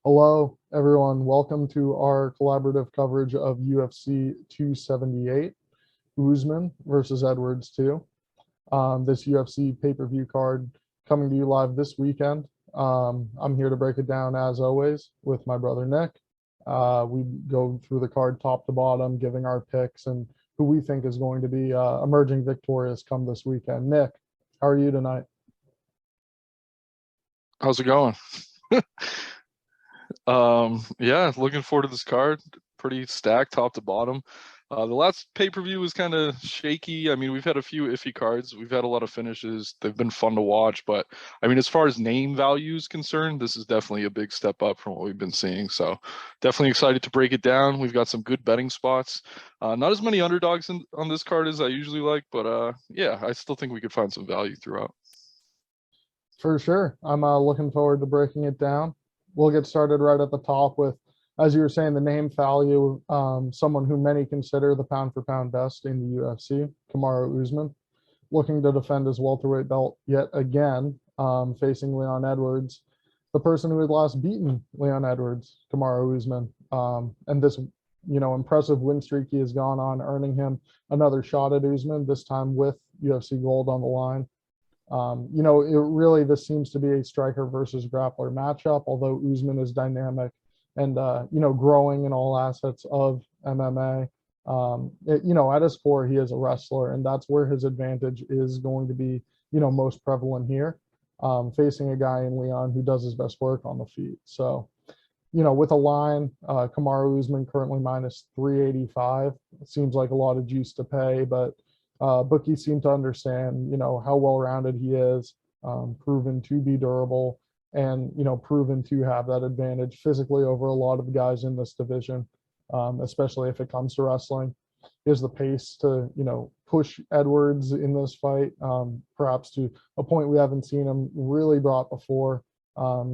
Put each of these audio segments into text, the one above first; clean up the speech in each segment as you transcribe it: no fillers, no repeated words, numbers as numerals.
Hello, everyone. Welcome to our collaborative coverage of UFC 278, Usman versus Edwards 2. This UFC pay-per-view card coming to you live this weekend. I'm here to break it down as always with my brother Nick. We go through the card top to bottom, giving our picks and who we think is going to be emerging victorious come this weekend. Nick, how are you tonight? How's it going? Yeah, looking forward to this card. Pretty stacked top to bottom. The last pay-per-view was kind of shaky. I mean, we've had a few iffy cards. We've had a lot of finishes. They've been fun to watch, but I mean, as far as name value is concerned, this is definitely a big step up from what we've been seeing. So definitely excited to break it down. We've got some good betting spots. Not as many underdogs on this card as I usually like, but yeah, I still think we could find some value throughout. For sure. I'm looking forward to breaking it down. We'll get started right at the top with, as you were saying, the name value, someone who many consider the pound for pound best in the UFC, Kamaru Usman, looking to defend his welterweight belt yet again, facing Leon Edwards, the person who had last beaten Leon Edwards, Kamaru Usman. And this, impressive win streak he has gone on, earning him another shot at Usman, this time with UFC gold on the line. This seems to be a striker versus grappler matchup, although Usman is dynamic and, growing in all assets of MMA. At his core, he is a wrestler, and that's where his advantage is going to be, most prevalent here, facing a guy in Leon who does his best work on the feet. So, with a line, Kamaru Usman currently minus 385. It seems like a lot of juice to pay, but bookies seem to understand, how well-rounded he is, proven to be durable, and proven to have that advantage physically over a lot of the guys in this division, especially if it comes to wrestling. He has the pace to, push Edwards in this fight, perhaps to a point we haven't seen him really brought before,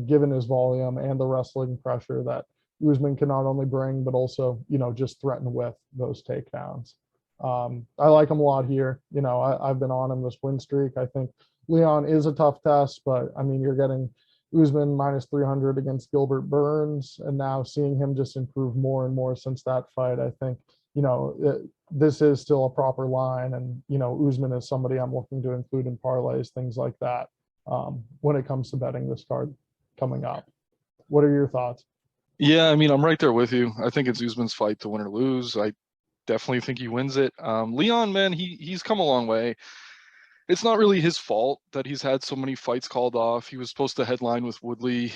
given his volume and the wrestling pressure that Usman can not only bring, but also, just threaten with those takedowns. I like him a lot here. I've been on him this win streak. I think Leon is a tough test, but I mean, you're getting Usman minus 300 against Gilbert Burns, and now seeing him just improve more and more since that fight, I think, this is still a proper line. And, Usman is somebody I'm looking to include in parlays, things like that, when it comes to betting this card coming up. What are your thoughts? Yeah, I mean, I'm right there with you. I think it's Usman's fight to win or lose. I definitely think he wins it. Leon, man, he's come a long way. It's not really his fault that he's had so many fights called off. He was supposed to headline with Woodley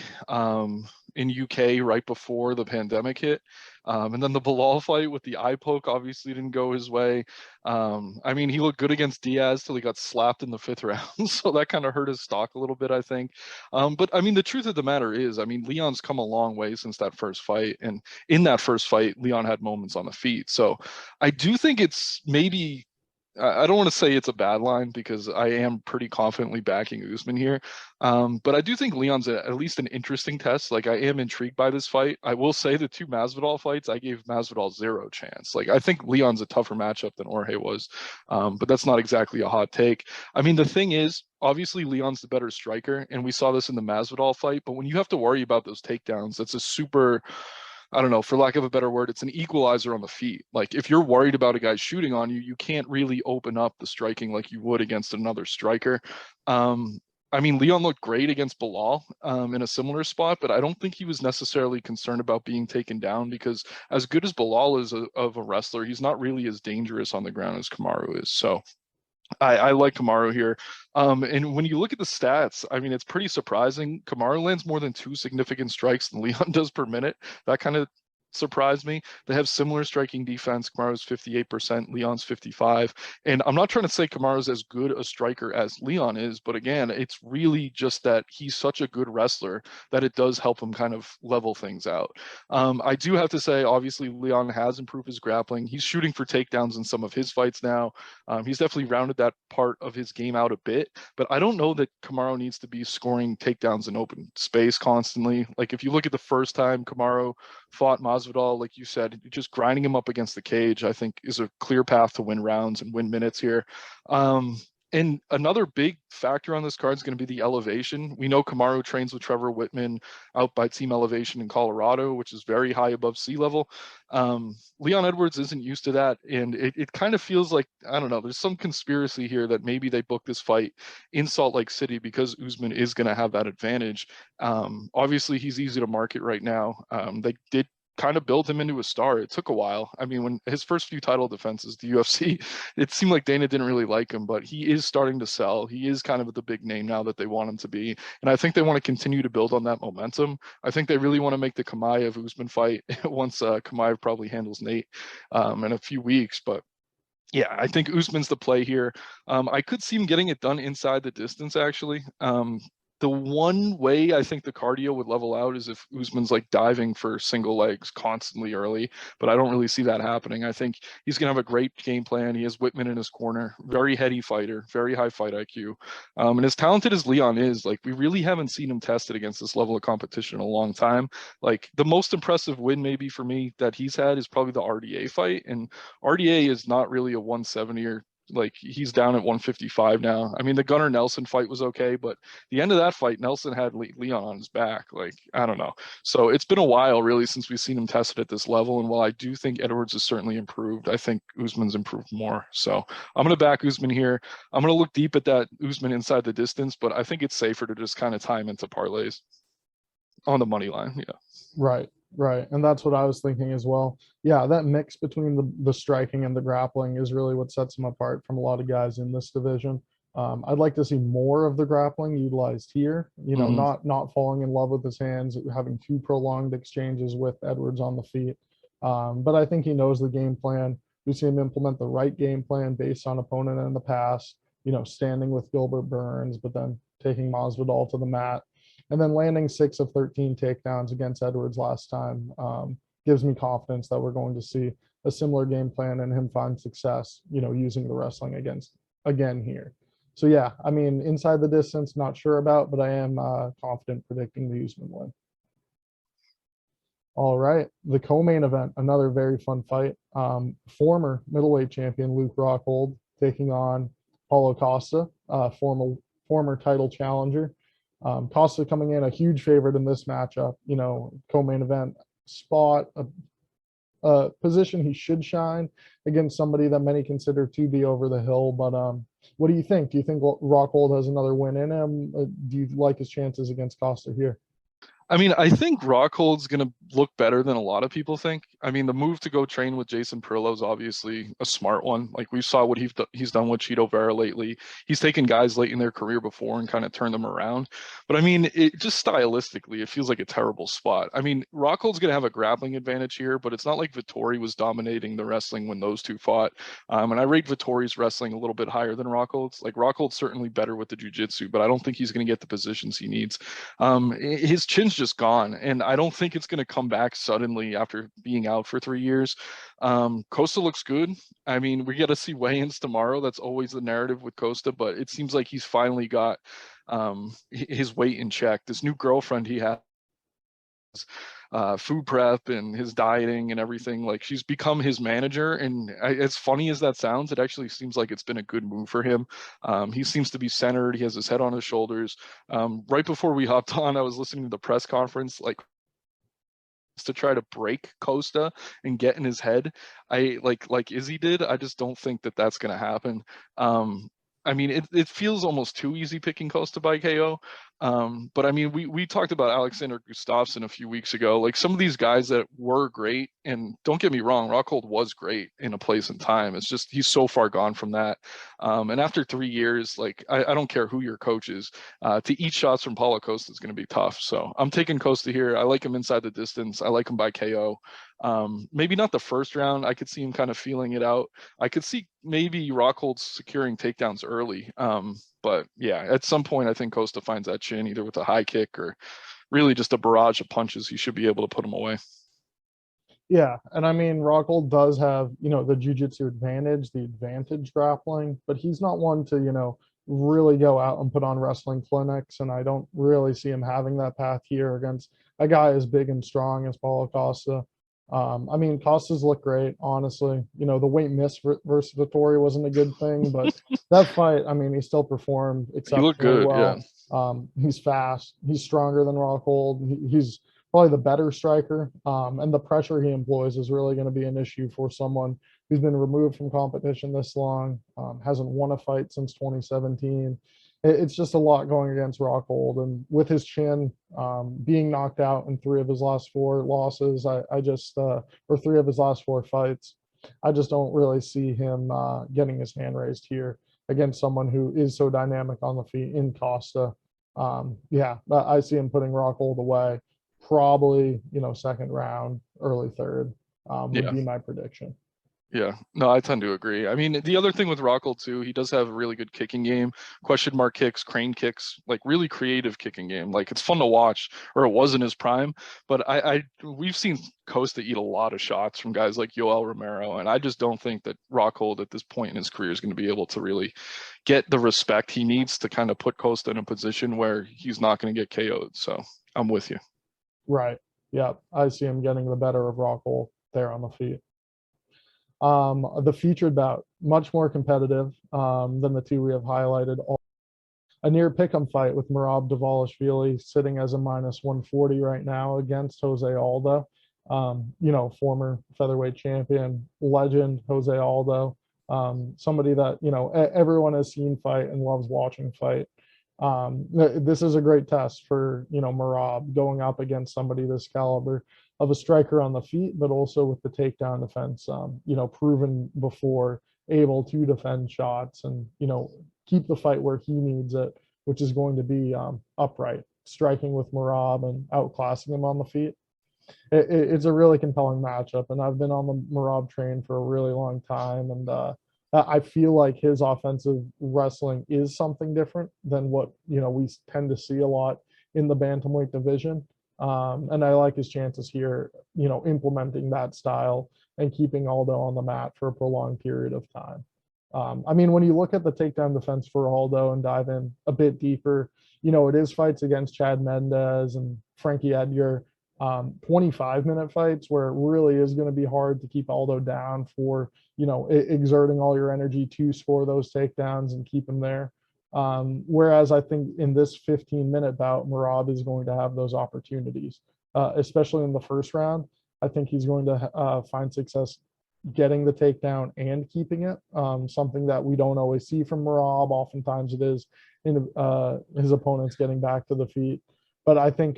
in UK right before the pandemic hit. And then the Bilal fight with the eye poke obviously didn't go his way. I mean, he looked good against Diaz till he got slapped in the fifth round. So that kind of hurt his stock a little bit, I think. But I mean, the truth of the matter is, I mean, Leon's come a long way since that first fight. And in that first fight, Leon had moments on the feet. So I do think it's maybe I don't want to say it's a bad line because I am pretty confidently backing Usman here. But I do think Leon's at least an interesting test. Like, I am intrigued by this fight. I will say the two Masvidal fights, I gave Masvidal zero chance. Like, I think Leon's a tougher matchup than Jorge was. But that's not exactly a hot take. I mean, the thing is, obviously Leon's the better striker, and we saw this in the Masvidal fight. But when you have to worry about those takedowns, that's a super, I don't know, for lack of a better word, it's an equalizer on the feet. Like, if you're worried about a guy shooting on you, you can't really open up the striking like you would against another striker. I mean, Leon looked great against Bilal in a similar spot, but I don't think he was necessarily concerned about being taken down because as good as Bilal is of a wrestler, he's not really as dangerous on the ground as Kamaru is. So I like Kamaru here. And when you look at the stats, I mean, it's pretty surprising. Kamaru lands more than two significant strikes than Leon does per minute. That kind of surprised me. They have similar striking defense. Kamaru's 58%, Leon's 55. And I'm not trying to say Kamaru's as good a striker as Leon is, but again, it's really just that he's such a good wrestler that it does help him kind of level things out. I do have to say, obviously, Leon has improved his grappling. He's shooting for takedowns in some of his fights now. He's definitely rounded that part of his game out a bit, but I don't know that Kamaru needs to be scoring takedowns in open space constantly. Like, if you look at the first time Kamaru fought Masvidal, like you said, just grinding him up against the cage, I think is a clear path to win rounds and win minutes here. And another big factor on this card is going to be the elevation. We know Kamaru trains with Trevor Whitman out by Team Elevation in Colorado, which is very high above sea level. Leon Edwards isn't used to that. And it kind of feels like, I don't know, there's some conspiracy here that maybe they booked this fight in Salt Lake City because Usman is going to have that advantage. Obviously, he's easy to market right now. They did kind of build him into a star. It took a while. I mean, when his first few title defenses, the UFC, it seemed like Dana didn't really like him, but he is starting to sell. He is kind of the big name now that they want him to be. And I think they want to continue to build on that momentum. I think they really want to make the Chimaev Usman fight once Chimaev probably handles Nate in a few weeks. But yeah, I think Usman's the play here. I could see him getting it done inside the distance, actually. The one way I think the cardio would level out is if Usman's like diving for single legs constantly early, but I don't really see that happening. I think he's going to have a great game plan. He has Whitman in his corner, very heady fighter, very high fight IQ. And as talented as Leon is, like we really haven't seen him tested against this level of competition in a long time. Like the most impressive win maybe for me that he's had is probably the RDA fight. And RDA is not really a 170 or like he's down at 155 now. I mean, the Gunnar Nelson fight was okay, but the end of that fight, Nelson had Leon on his back. Like, I don't know. So it's been a while really since we've seen him tested at this level. And while I do think Edwards has certainly improved, I think Usman's improved more. So I'm going to back Usman here. I'm going to look deep at that Usman inside the distance, but I think it's safer to just kind of tie him into parlays on the money line. Yeah. Right. And that's what I was thinking as well. Yeah, that mix between the striking and the grappling is really what sets him apart from a lot of guys in this division. I'd like to see more of the grappling utilized here, not falling in love with his hands, having too prolonged exchanges with Edwards on the feet. But I think he knows the game plan. We see him implement the right game plan based on opponent in the past, standing with Gilbert Burns, but then taking Masvidal to the mat. And then landing 6 of 13 takedowns against Edwards last time gives me confidence that we're going to see a similar game plan and him find success, using the wrestling again here. So yeah, I mean, inside the distance, not sure about, but I am confident predicting the Usman win. All right, the co-main event, another very fun fight. Former middleweight champion Luke Rockhold taking on Paulo Costa, former title challenger. Costa coming in a huge favorite in this matchup, co-main event spot, a position he should shine against somebody that many consider to be over the hill. But what do you think? Do you think Rockhold has another win in him? Do you like his chances against Costa here? I mean, I think Rockhold's going to look better than a lot of people think. I mean, the move to go train with Jason Perillo is obviously a smart one. Like we saw what he's done with Cheeto Vera lately. He's taken guys late in their career before and kind of turned them around. But I mean, it just stylistically, it feels like a terrible spot. I mean, Rockhold's going to have a grappling advantage here, but it's not like Vettori was dominating the wrestling when those two fought. And I rate Vettori's wrestling a little bit higher than Rockhold's. Like Rockhold's certainly better with the jiu-jitsu, but I don't think he's going to get the positions he needs. His chin's just gone, and I don't think it's going to come back suddenly after being out for 3 years. Costa looks good. I mean, we got to see weigh-ins tomorrow. That's always the narrative with Costa, but it seems like he's finally got his weight in check. This new girlfriend he has, food prep and his dieting and everything, like she's become his manager, and as funny as that sounds, it actually seems like it's been a good move for him. He seems to be centered. He has his head on his shoulders. Right before we hopped on, I was listening to the press conference, like to try to break Costa and get in his head. I like Izzy did. I just don't think that that's going to happen. I mean, it feels almost too easy picking Costa by KO. But I mean, we talked about Alexander Gustafsson a few weeks ago. Like some of these guys that were great, and don't get me wrong, Rockhold was great in a place and time. It's just he's so far gone from that. And after 3 years, like I don't care who your coach is, to eat shots from Paulo Costa is going to be tough. So I'm taking Costa here. I like him inside the distance. I like him by KO. Maybe not the first round. I could see him kind of feeling it out. I could see maybe Rockhold securing takedowns early. But yeah, at some point, I think Costa finds that chin either with a high kick or really just a barrage of punches. He should be able to put him away. Yeah, and I mean, Rockhold does have, the jiu-jitsu advantage, the advantage grappling, but he's not one to, really go out and put on wrestling clinics, and I don't really see him having that path here against a guy as big and strong as Paulo Costa. I mean, Costas looked great, honestly. You know, the weight miss versus Vittori wasn't a good thing, but that fight, I mean, he still performed He looked exceptionally good, yeah. well. He's fast. He's stronger than Rockhold. He's probably the better striker. And the pressure he employs is really going to be an issue for someone who's been removed from competition this long, hasn't won a fight since 2017. It's just a lot going against Rockhold, and with his chin being knocked out in three of his last four losses, I just or three of his last four fights, I just don't really see him getting his hand raised here against someone who is so dynamic on the feet in Costa. Yeah, I see him putting Rockhold away, probably second round, early third would Yeah. be my prediction. Yeah, no, I tend to agree. I mean, the other thing with Rockhold too, he does have a really good kicking game, question mark kicks, crane kicks, like really creative kicking game. Like it's fun to watch, or it was in his prime. But we've seen Costa eat a lot of shots from guys like Yoel Romero, and I just don't think that Rockhold at this point in his career is going to be able to really get the respect he needs to kind of put Costa in a position where he's not going to get KO'd. So I'm with you. Right. Yeah, I see him getting the better of Rockhold there on the feet. The featured bout, much more competitive than the two we have highlighted. A near pick'em fight with Merab Dvalishvili sitting as a minus 140 right now against Jose Aldo. Former featherweight champion, legend Jose Aldo. Somebody that everyone has seen fight and loves watching fight. This is a great test for Merab going up against somebody this caliber of a striker on the feet, but also with the takedown defense. Proven before, able to defend shots and keep the fight where he needs it, which is going to be upright, striking with Merab and outclassing him on the feet. It's a really compelling matchup, and I've been on the Merab train for a really long time, and I feel like his offensive wrestling is something different than what we tend to see a lot in the bantamweight division. And I like his chances here, implementing that style and keeping Aldo on the mat for a prolonged period of time. I mean, when you look at the takedown defense for Aldo and dive in a bit deeper, it is fights against Chad Mendez and Frankie Edgar, 25-minute fights where it really is going to be hard to keep Aldo down for, exerting all your energy to score those takedowns and keep him there. Whereas I think in this 15-minute bout, Merab is going to have those opportunities, especially in the first round. I think he's going to find success getting the takedown and keeping it, something that we don't always see from Merab. Oftentimes it is in his opponents getting back to the feet. But I think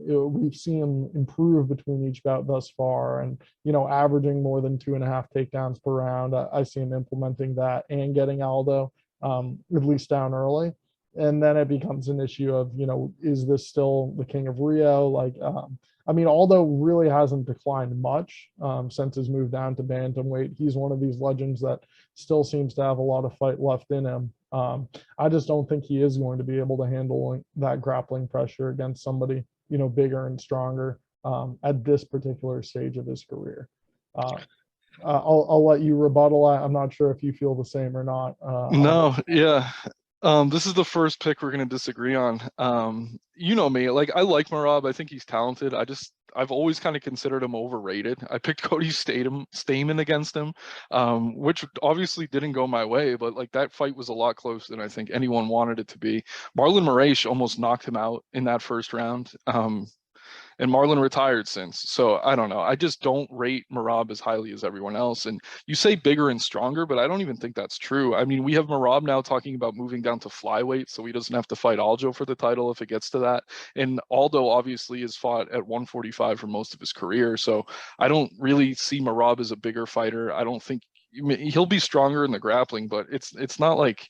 we've seen him improve between each bout thus far, and averaging more than 2.5 takedowns per round. I see him implementing that and getting Aldo at least down early, and then it becomes an issue of is this still the King of Rio? Like, I mean, Aldo really hasn't declined much since his move down to bantamweight. He's one of these legends that still seems to have a lot of fight left in him. I just don't think he is going to be able to handle that grappling pressure against somebody bigger and stronger at this particular stage of his career. I'll let you rebuttal. I'm not sure if you feel the same or not. No, yeah. This is the first pick we're gonna disagree on. You know me, like I like Merab. I think he's talented. I've always kind of considered him overrated. I picked Cody Stamen against him, which obviously didn't go my way, but like that fight was a lot closer than I think anyone wanted it to be. Marlon Moraes almost knocked him out in that first round. And Marlon retired since. So I don't know. I just don't rate Merab as highly as everyone else. And you say bigger and stronger, but I don't even think that's true. I mean, we have Merab now talking about moving down to flyweight, so he doesn't have to fight Aljo for the title if it gets to that. And Aldo obviously has fought at 145 for most of his career. So I don't really see Merab as a bigger fighter. I don't think he'll be stronger in the grappling, but it's not like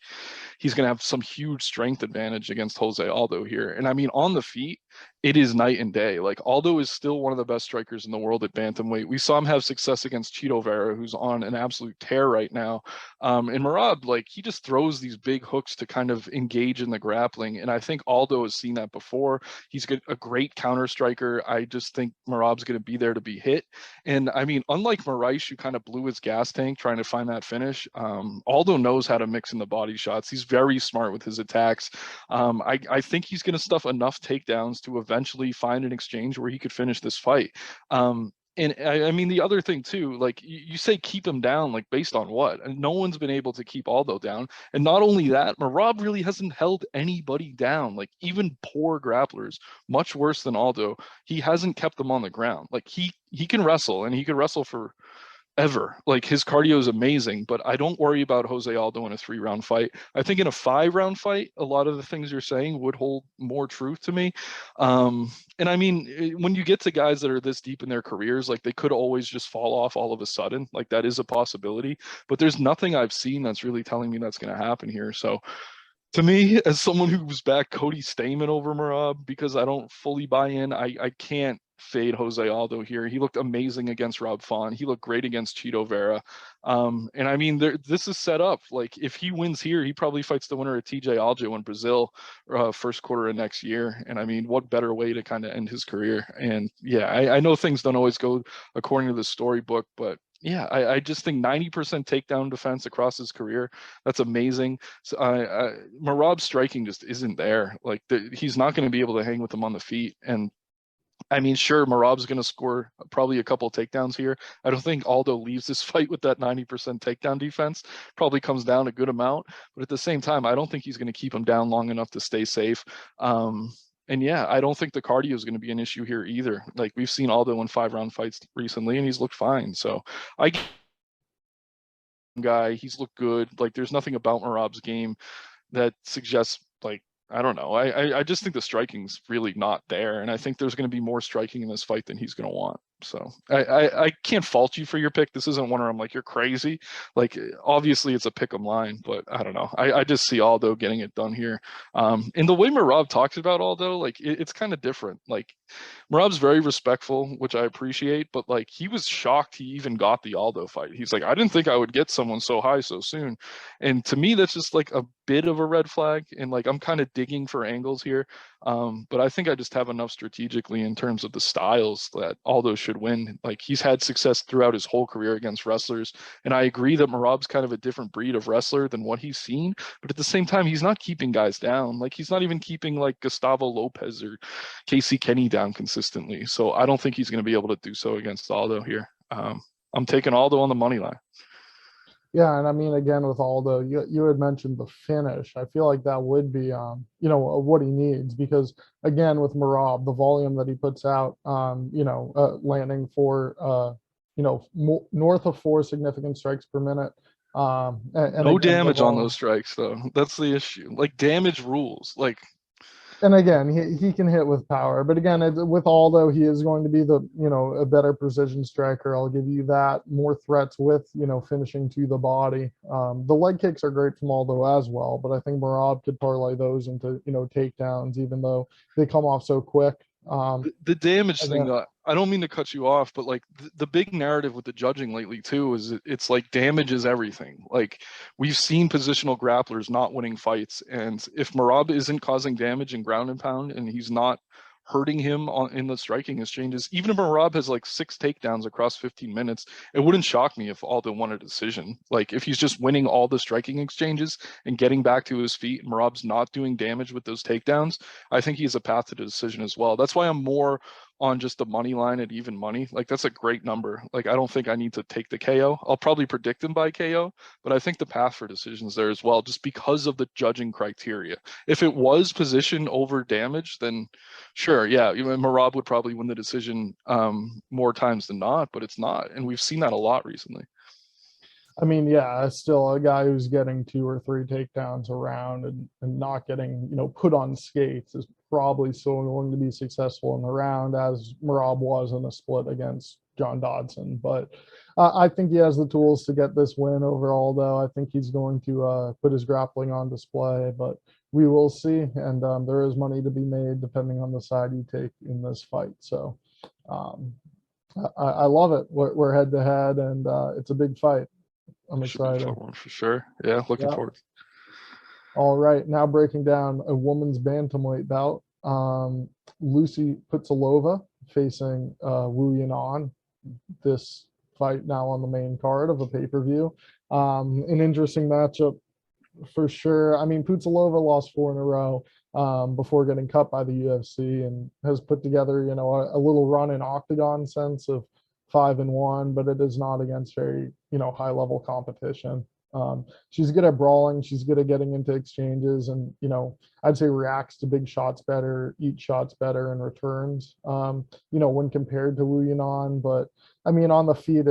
he's going to have some huge strength advantage against Jose Aldo here. And I mean, on the feet, it is night and day. Like Aldo is still one of the best strikers in the world at bantamweight. We saw him have success against Chito Vera, who's on an absolute tear right now. And Merab, like he just throws these big hooks to kind of engage in the grappling. And I think Aldo has seen that before. He's a great counter striker. I just think Merab's going to be there to be hit. And I mean, unlike Moraes, who kind of blew his gas tank trying to find that finish, Aldo knows how to mix in the body shots. He's very smart with his attacks. I think he's going to stuff enough takedowns to eventually find an exchange where he could finish this fight. And I mean, the other thing too, like you say keep him down, like based on what? And no one's been able to keep Aldo down. And not only that, Marab really hasn't held anybody down, like even poor grapplers, much worse than Aldo. He hasn't kept them on the ground. Like he can wrestle, and he could wrestle for ever. Like his cardio is amazing, but I don't worry about Jose Aldo in a 3-round fight. I think in a 5-round fight, a lot of the things you're saying would hold more truth to me. And I mean, when you get to guys that are this deep in their careers, like they could always just fall off all of a sudden. Like that is a possibility, but there's nothing I've seen that's really telling me that's going to happen here. So to me, as someone who's back Cody Stamen over Merab because I don't fully buy in, I can't fade Jose Aldo here. He looked amazing against Rob Font. He looked great against Chito Vera. And I mean, this is set up. Like if he wins here, he probably fights the winner of TJ Aljo in Brazil first quarter of next year. And I mean, what better way to kind of end his career? And yeah, I know things don't always go according to the storybook, but yeah, I just think 90% takedown defense across his career. That's amazing. So Merab's striking just isn't there. Like he's not going to be able to hang with him on the feet. And I mean, sure, Merab's going to score probably a couple of takedowns here. I don't think Aldo leaves this fight with that 90% takedown defense. Probably comes down a good amount. But at the same time, I don't think he's going to keep him down long enough to stay safe. And yeah, I don't think the cardio is going to be an issue here either. Like we've seen Aldo in 5-round fights recently, and he's looked fine. So I guy, he's looked good. Like there's nothing about Merab's game that suggests like I don't know. I just think the striking's really not there, and I think there's going to be more striking in this fight than he's going to want. So I can't fault you for your pick. This isn't one where I'm like you're crazy. Like obviously it's a pick 'em line, but I don't know. I just see Aldo getting it done here. And the way Merab talks about Aldo, like it's kind of different. Like Merab's very respectful, which I appreciate, but like he was shocked he even got the Aldo fight. He's like, I didn't think I would get someone so high so soon. And to me, that's just like a bit of a red flag. And like I'm kind of digging for angles here. But I think I just have enough strategically in terms of the styles that Aldo should win. Like he's had success throughout his whole career against wrestlers. And I agree that Merab's kind of a different breed of wrestler than what he's seen. But at the same time, he's not keeping guys down. Like he's not even keeping like Gustavo Lopez or Casey Kenny down consistently. So I don't think he's going to be able to do so against Aldo here. I'm taking Aldo on the money line. Yeah, and I mean, again, with Aldo, you had mentioned the finish. I feel like that would be, what he needs because, again, with Merab, the volume that he puts out, landing for, north of 4 significant strikes per minute. And No again, the damage on volume. those strikes, though. That's the issue. Like damage rules. Like And again, he can hit with power, but again, with Aldo, he is going to be a better precision striker. I'll give you that. More threats with finishing to the body. The leg kicks are great from Aldo as well, but I think Merab could parlay those into takedowns, even though they come off so quick. the damage thing, Again, though, I don't mean to cut you off, but like the big narrative with the judging lately too is it's like damage is everything. Like we've seen positional grapplers not winning fights, and if Merab isn't causing damage in ground and pound, and he's not hurting him in the striking exchanges, even if Merab has like 6 takedowns across 15 minutes, it wouldn't shock me if Aldo won a decision. Like if he's just winning all the striking exchanges and getting back to his feet, and Merab's not doing damage with those takedowns, I think he has a path to the decision as well. That's why I'm more on just the money line at even money. Like that's a great number. Like I don't think I need to take the KO. I'll probably predict him by KO, but I think the path for decisions there as well, just because of the judging criteria. If it was position over damage, then sure, yeah, Merab would probably win the decision more times than not, but it's not, and we've seen that a lot recently. I mean, yeah, still a guy who's getting 2 or 3 takedowns around and not getting, put on skates is probably still going to be successful in the round as Merab was in the split against John Dodson. But I think he has the tools to get this win overall, though. I think he's going to put his grappling on display, but we will see. And there is money to be made depending on the side you take in this fight. So um, I love it. We're head to head, and it's a big fight. I'm Should be a excited. fun one for sure. Yeah, looking Yeah. forward. All right. Now breaking down a woman's bantamweight bout. Lucy Putsalova facing Wu Yanan. This fight now on the main card of a pay-per-view. An interesting matchup for sure. I mean, Putsalova lost 4 in a row before getting cut by the UFC and has put together, a little run in octagon sense of 5-1, but it is not against very, high level competition. She's good at brawling. She's good at getting into exchanges, and I'd say reacts to big shots better, eats shots better, and returns. When compared to Wu Yunan, but I mean, on the feet,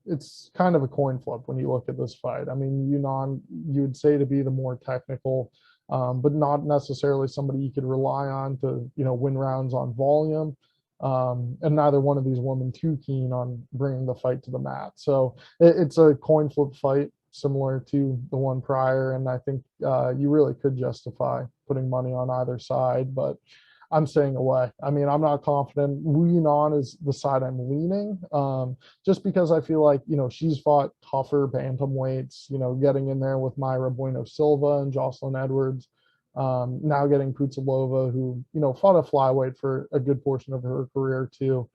it's kind of a coin flip when you look at this fight. I mean, Yunan, you would say to be the more technical, but not necessarily somebody you could rely on to, win rounds on volume. And neither one of these women too keen on bringing the fight to the mat. So it's a coin flip fight similar to the one prior. And I think you really could justify putting money on either side, but I'm staying away. I mean, I'm not confident. Wu Yunan is the side I'm leaning, just because I feel like, she's fought tougher bantamweights, getting in there with Mayra Bueno Silva and Jocelyn Edwards. Now getting Putsilova, who, fought a flyweight for a good portion of her career too,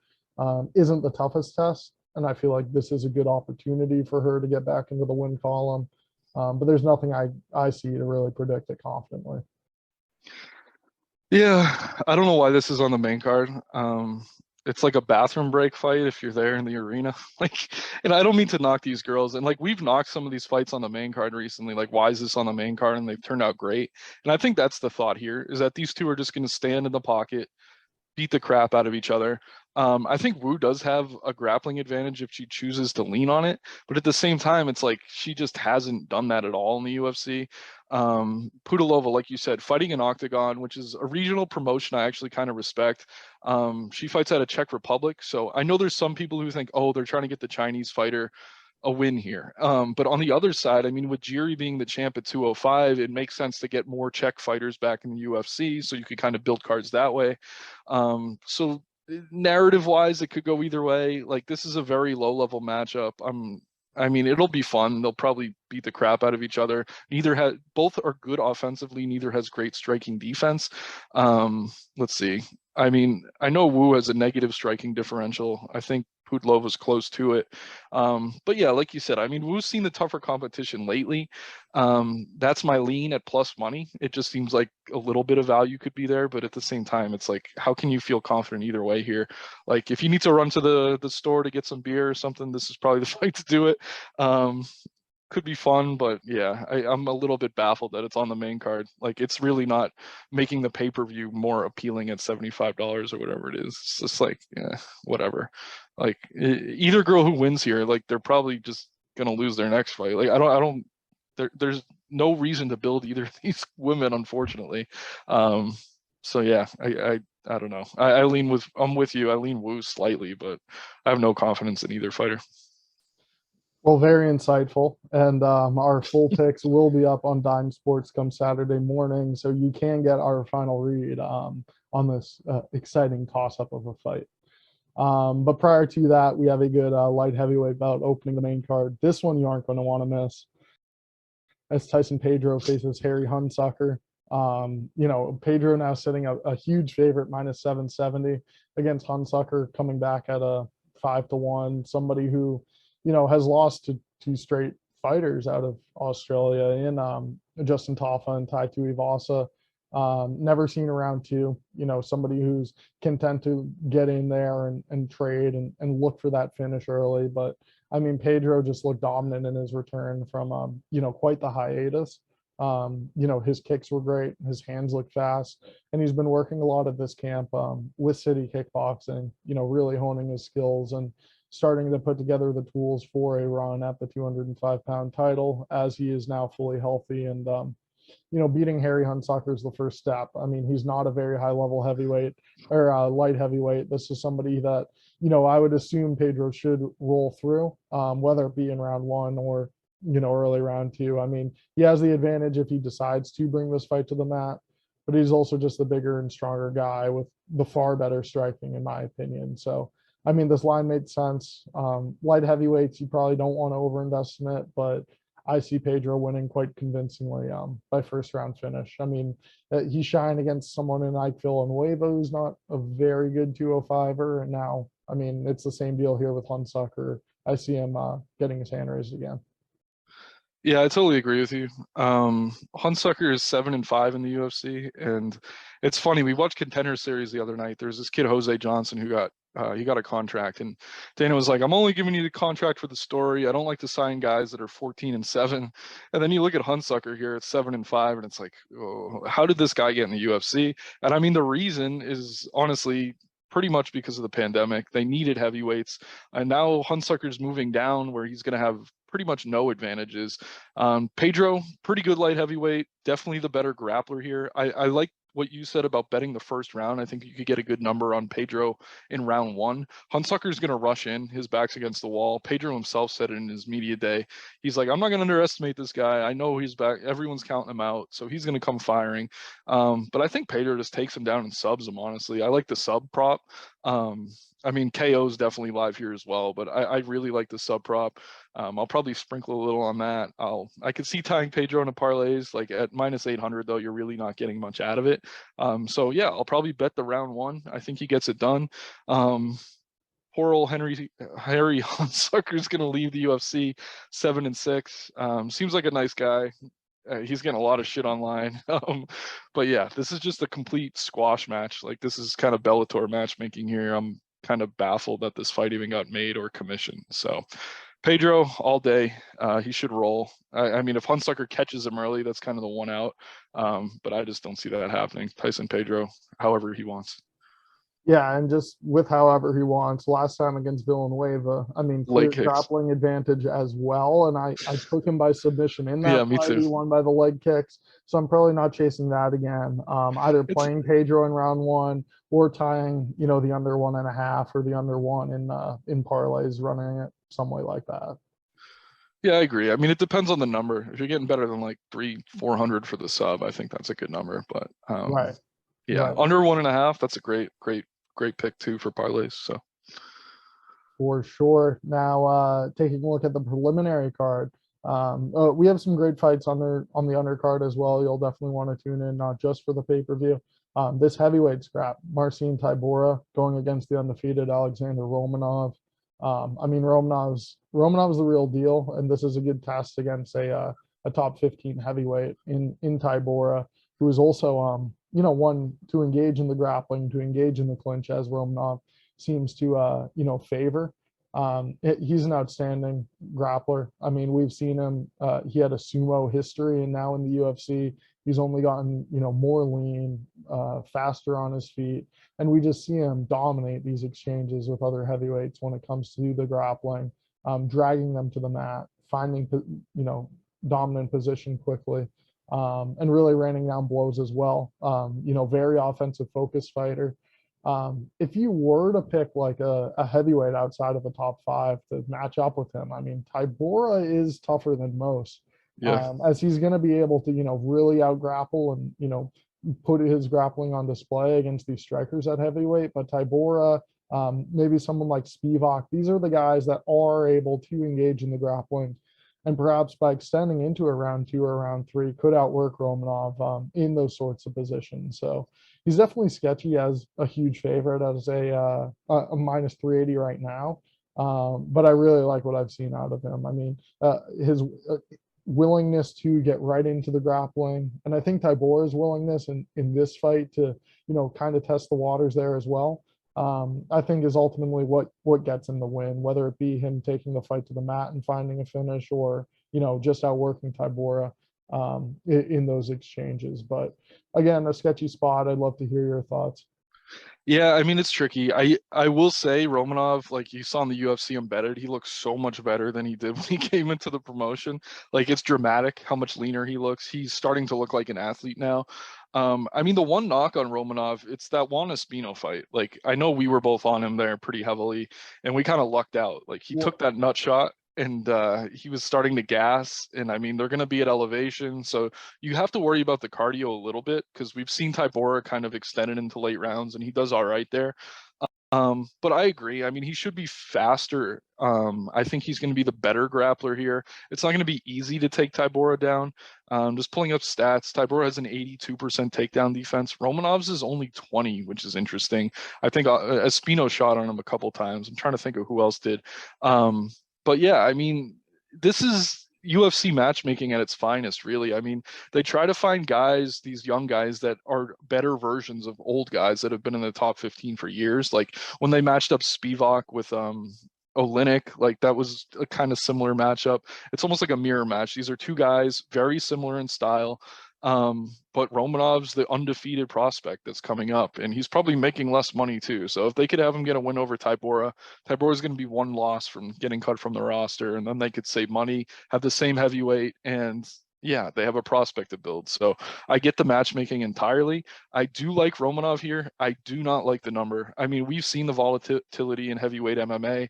isn't the toughest test. And I feel like this is a good opportunity for her to get back into the win column. But there's nothing I see to really predict it confidently. Yeah, I don't know why this is on the main card. It's like a bathroom break fight if you're there in the arena. Like, and I don't mean to knock these girls. And like, we've knocked some of these fights on the main card recently. Like, why is this on the main card? And they've turned out great. And I think that's the thought here, is that these two are just going to stand in the pocket, beat the crap out of each other. I think Wu does have a grappling advantage if she chooses to lean on it, but at the same time, it's like she just hasn't done that at all in the UFC. Pudilova, like you said, fighting an octagon, which is a regional promotion I actually kind of respect. She fights out of Czech Republic, so I know there's some people who think, oh, they're trying to get the Chinese fighter a win here. But on the other side, I mean, with Jiri being the champ at 205, it makes sense to get more Czech fighters back in the UFC, so you could kind of build cards that way. So narrative wise, it could go either way. Like, this is a very low level matchup. I mean, it'll be fun. They'll probably beat the crap out of each other. Both are good offensively. Neither has great striking defense. Let's see. I mean, I know Wu has a negative striking differential. I think Pudlova's close to it. But yeah, like you said, I mean, Wu's seen the tougher competition lately. That's my lean at plus money. It just seems like a little bit of value could be there, but at the same time, it's like, how can you feel confident either way here? Like, if you need to run to the store to get some beer or something, this is probably the fight to do it. Could be fun, but yeah, I'm a little bit baffled that it's on the main card. Like, it's really not making the pay-per-view more appealing at $75 or whatever it is. It's just like, yeah, whatever. Like, either girl who wins here, like, they're probably just gonna lose their next fight. Like, there's no reason to build either of these women, unfortunately. So yeah, I don't know. I'm with you. I lean Wu slightly, but I have no confidence in either fighter. Well, very insightful. And our full picks will be up on Dime Sports come Saturday morning. So you can get our final read on this exciting toss up of a fight. But prior to that, we have a good light heavyweight bout opening the main card. This one you aren't going to want to miss, as Tyson Pedro faces Harry Hunsucker. Pedro now sitting a huge favorite, minus 770 against Hunsucker, coming back at a 5-1. Somebody who, has lost to two straight fighters out of Australia in Justin Tafa and Tai Tuivasa. Never seen around two, somebody who's content to get in there and trade and look for that finish early. But I mean, Pedro just looked dominant in his return from, quite the hiatus. His kicks were great. His hands look fast, and he's been working a lot at this camp with City Kickboxing, really honing his skills and starting to put together the tools for a run at the 205-pound title, as he is now fully healthy. And beating Harry Hunsucker is the first step. I mean, he's not a very high level heavyweight or light heavyweight. This is somebody that, I would assume Pedro should roll through, whether it be in round one or, early round two. I mean, he has the advantage if he decides to bring this fight to the mat, but he's also just the bigger and stronger guy with the far better striking, in my opinion. So, I mean, this line made sense. Light heavyweights, you probably don't want to overinvest in it, but I see Pedro winning quite convincingly by first round finish. I mean, he's shying against someone in Ike Villanueva who's not a very good 205er. And now, I mean, it's the same deal here with Hunsucker. I see him getting his hand raised again. Yeah, I totally agree with you. Hunsucker is 7-5 in the UFC, and it's funny. We watched Contender Series the other night. There's this kid Jose Johnson who got he got a contract, and Dana was like, I'm only giving you the contract for the story. I don't like to sign guys that are 14-7. And then you look at Hunsucker here at 7-5, and it's like, oh, how did this guy get in the UFC? And I mean, the reason is honestly pretty much because of the pandemic. They needed heavyweights, and now Hunsucker's moving down where he's going to have pretty much no advantages. Pedro, pretty good light heavyweight, definitely the better grappler here. I like what you said about betting the first round. I think you could get a good number on Pedro in round 1. Hunsucker's going to rush in. His back's against the wall. Pedro himself said it in his media day. He's like, I'm not going to underestimate this guy. I know he's back. Everyone's counting him out, so he's going to come firing. But I think Pedro just takes him down and subs him, honestly. I like the sub prop. I mean, KO is definitely live here as well, but I really like the sub prop. I'll probably sprinkle a little on that. I could see tying Pedro into parlays. Like at -800 though, you're really not getting much out of it. So yeah, I'll probably bet the round 1. I think he gets it done. Poor old Harry Hunsucker is going to leave the UFC 7-6. Seems like a nice guy. He's getting a lot of shit online. But yeah, this is just a complete squash match. Like, this is kind of Bellator matchmaking here. I'm kind of baffled that this fight even got made or commissioned. So Pedro all day. He should roll. I mean, if Hunsucker catches him early, that's kind of the one out. But I just don't see that happening. Tyson Pedro, however he wants. Yeah, and just with however he wants. Last time against Villanueva, I mean, clear Leg kicks. grappling advantage as well. And I took him by submission in that Yeah, me fight. too. He won by the leg kicks. So I'm probably not chasing that again. Either playing Pedro in round 1 or tying, the under 1.5 or the under 1 in parlays, running it some way like that. Yeah, I agree. I mean, it depends on the number. If you're getting better than like 300-400 for the sub, I think that's a good number. But Right. yeah, Right. under 1.5, that's a great pick too for parlays. So For sure. Now, taking a look at the preliminary card, we have some great fights on the undercard as well. You'll definitely want to tune in, not just for the pay-per-view. This heavyweight scrap, Marcin Tybura going against the undefeated Alexander Romanov. I mean, Romanov's the real deal, and this is a good test against a top 15 heavyweight in Tybura, who is also one to engage in the grappling, to engage in the clinch, as Romanov seems to favor. He's an outstanding grappler. I mean, we've seen him. He had a sumo history, and now in the UFC, he's only gotten more lean, faster on his feet, and we just see him dominate these exchanges with other heavyweights when it comes to the grappling, dragging them to the mat, finding dominant position quickly, and really raining down blows as well. Very offensive focused fighter. If you were to pick like a heavyweight outside of the top 5 to match up with him, I mean, Tybura is tougher than most. yeah, As he's going to be able to, really out grapple and, put his grappling on display against these strikers at heavyweight. But Tybura, maybe someone like Spivak, these are the guys that are able to engage in the grappling, and perhaps by extending into a round 2 or round 3 could outwork Romanov in those sorts of positions. So he's definitely sketchy as a huge favorite as a -380 right now. But I really like what I've seen out of him. I mean, his willingness to get right into the grappling, and I think Tybura's willingness in this fight to, kind of test the waters there as well. I think is ultimately what gets him the win, whether it be him taking the fight to the mat and finding a finish, or just outworking Tybura in those exchanges. But again, a sketchy spot. I'd love to hear your thoughts. yeah. I mean, it's tricky. I will say Romanov, like you saw in the UFC embedded, he looks so much better than he did when he came into the promotion. Like, it's dramatic how much leaner he looks. He's starting to look like an athlete now. I mean, the one knock on Romanov, it's that Juan Espino fight. Like, I know we were both on him there pretty heavily, and we kind of lucked out. Like, he took that nut shot, and he was starting to gas. And I mean, they're going to be at elevation, so you have to worry about the cardio a little bit, because we've seen Tybura kind of extended into late rounds, and he does all right there. But I agree. I mean, he should be faster. I think he's going to be the better grappler here. It's not going to be easy to take Tybura down. Just pulling up stats, Tybura has an 82% takedown defense. Romanov's is only 20, which is interesting. I think Espino shot on him a couple times. I'm trying to think of who else did. But yeah, I mean, this is UFC matchmaking at its finest, really. I mean, they try to find guys, these young guys that are better versions of old guys that have been in the top 15 for years. Like when they matched up Spivak with Olynyk, like that was a kind of similar matchup. It's almost like a mirror match. These are two guys very similar in style. But Romanov's the undefeated prospect that's coming up, and he's probably making less money too. So if they could have him get a win over Tybura, Tybora's going to be one loss from getting cut from the roster, and then they could save money, have the same heavyweight, and yeah, they have a prospect to build. So I get the matchmaking entirely. I do like Romanov here. I do not like the number. I mean, we've seen the volatility in heavyweight MMA.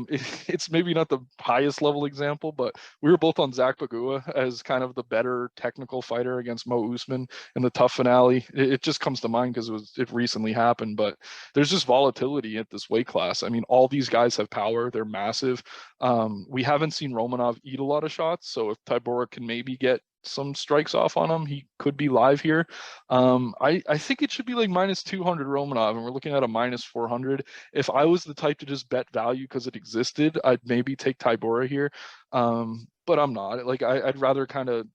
It's maybe not the highest level example, but we were both on Zach Bagua as kind of the better technical fighter against Mo Usman in the tough finale. It just comes to mind because it recently happened, but there's just volatility at this weight class. I mean, all these guys have power. They're massive. We haven't seen Romanov eat a lot of shots, so if Tybura can maybe get some strikes off on him, he could be live here. I think it should be like minus 200 Romanov, and we're looking at a minus 400. If I was the type to just bet value because it existed, I'd maybe take Tybura here. But I'm not. Like I'd rather kind of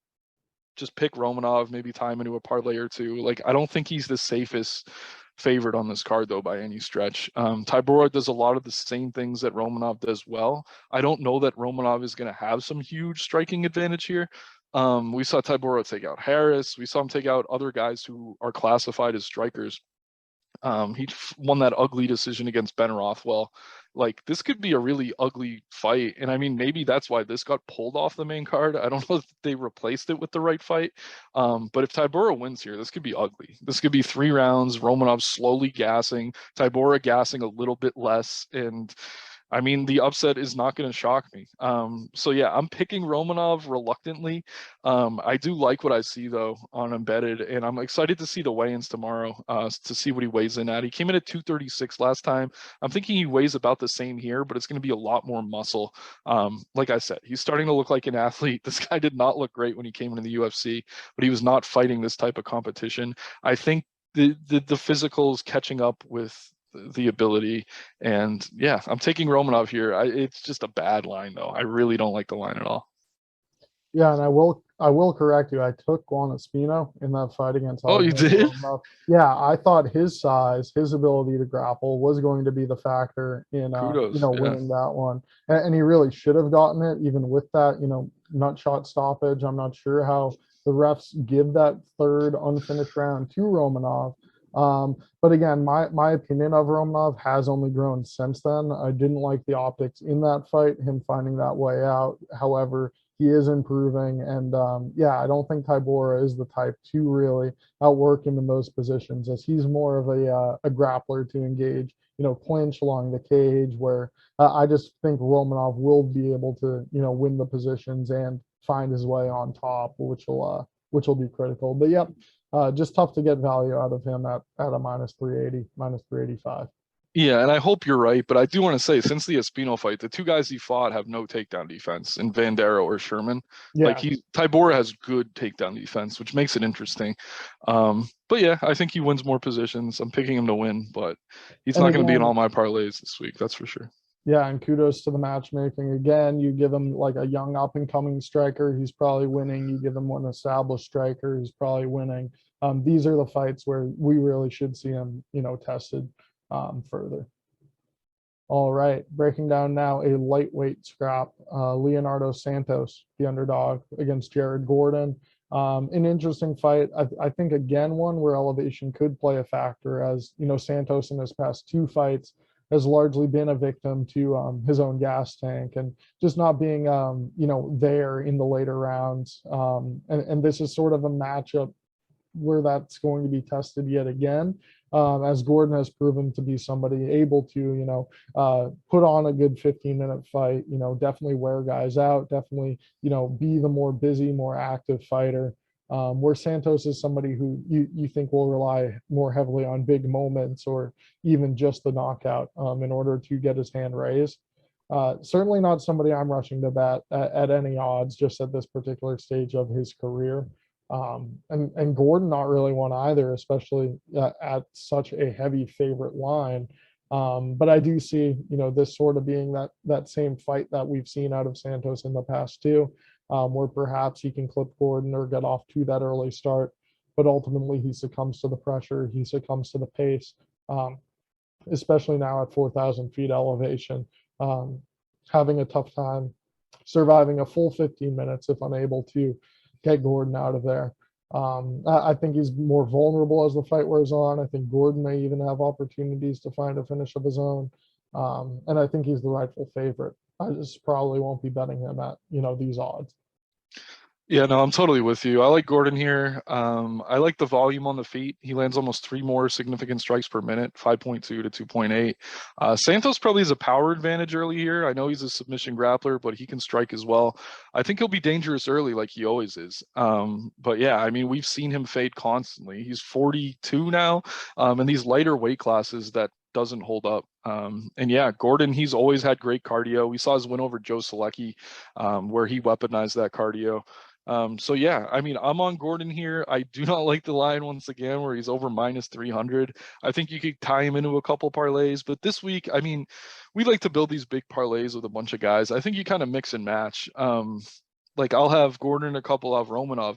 just pick Romanov, maybe tie him into a parlay or two. Like I don't think he's the safest favorite on this card though by any stretch. Tybura does a lot of the same things that Romanov does well. I don't know that Romanov is going to have some huge striking advantage here. We saw Tybura take out Harris. We saw him take out other guys who are classified as strikers. He won that ugly decision against Ben Rothwell. Like this could be a really ugly fight, and I mean maybe that's why this got pulled off the main card. I don't know if they replaced it with the right fight, but if Tybura wins here, this could be ugly. This could be 3 rounds. Romanov slowly gassing, Tybura gassing a little bit less, and I mean, the upset is not going to shock me. So yeah, I'm picking Romanov reluctantly. I do like what I see though on embedded, and I'm excited to see the weigh-ins tomorrow to see what he weighs in at. He came in at 236 last time. I'm thinking he weighs about the same here, but it's going to be a lot more muscle. Like I said, he's starting to look like an athlete. This guy did not look great when he came into the UFC, but he was not fighting this type of competition. I think the physical is catching up with the ability, and yeah, I'm taking Romanov here. It's just a bad line though. I really don't like the line at all. Yeah, and I will correct you. I took Juan Espino in that fight against Oh, you Alexander did? Romanov. Yeah, I thought his size, his ability to grapple was going to be the factor in Kudos. Yeah. winning that one. And he really should have gotten it even with that, nut shot stoppage. I'm not sure how the refs give that third unfinished round to Romanov. But again, my opinion of Romanov has only grown since then. I didn't like the optics in that fight, him finding that way out. However, he is improving, and yeah, I don't think Tybura is the type to really outwork him in those positions, as he's more of a grappler to engage, clinch along the cage. Where I just think Romanov will be able to, win the positions and find his way on top, which will be critical. But yep, just tough to get value out of him at a minus 380, minus 385. Yeah, and I hope you're right, but I do want to say since the Espino fight, the 2 guys he fought have no takedown defense in Vandera or Sherman. Like Yeah, Tybura has good takedown defense, which makes it interesting. But yeah, I think he wins more positions. I'm picking him to win, but he's and not going to be in again, all my parlays this week. That's for sure. yeah, and kudos to the matchmaking. Again, you give him like a young up and coming striker, he's probably winning. You give him one established striker, he's probably winning. These are the fights where we really should see him, tested further. All right, breaking down now a lightweight scrap. Leonardo Santos, the underdog, against Jared Gordon. An interesting fight. I think again one where elevation could play a factor, as Santos in his past 2 fights has largely been a victim to his own gas tank and just not being there in the later rounds. And this is sort of a matchup where that's going to be tested yet again, as Gordon has proven to be somebody able to, put on a good 15-minute fight, definitely wear guys out, definitely, be the more busy, more active fighter. Where Santos is somebody who you think will rely more heavily on big moments or even just the knockout in order to get his hand raised. Certainly not somebody I'm rushing to bet at any odds, just at this particular stage of his career. And Gordon not really one either, especially at such a heavy favorite line. But I do see, this sort of being that same fight that we've seen out of Santos in the past too. where perhaps he can clip Gordon or get off to that early start. But ultimately, he succumbs to the pressure, he succumbs to the pace, um, especially now at 4,000 feet elevation, um, having a tough time surviving a full 15 minutes if unable to get Gordon out of there. I think he's more vulnerable as the fight wears on. I think Gordon may even have opportunities to find a finish of his own. And I think he's the rightful favorite. I just probably won't be betting him at, these odds. Yeah, no, I'm totally with you. I like Gordon here. I like the volume on the feet. He lands almost 3 more significant strikes per minute, 5.2 to 2.8. Santos probably has a power advantage early here. I know he's a submission grappler, but he can strike as well. I think he'll be dangerous early like he always is. But yeah, I mean, we've seen him fade constantly. He's 42 now, in these lighter weight classes that doesn't hold up. And yeah, Gordon, he's always had great cardio. We saw his win over Joe Selecki, where he weaponized that cardio. So yeah, I mean, I'm on Gordon here. I do not like the line once again where he's over minus 300. I think you could tie him into a couple parlays, but this week, I mean, we like to build these big parlays with a bunch of guys. I think you kind of mix and match. Like I'll have Gordon, a couple of Romanov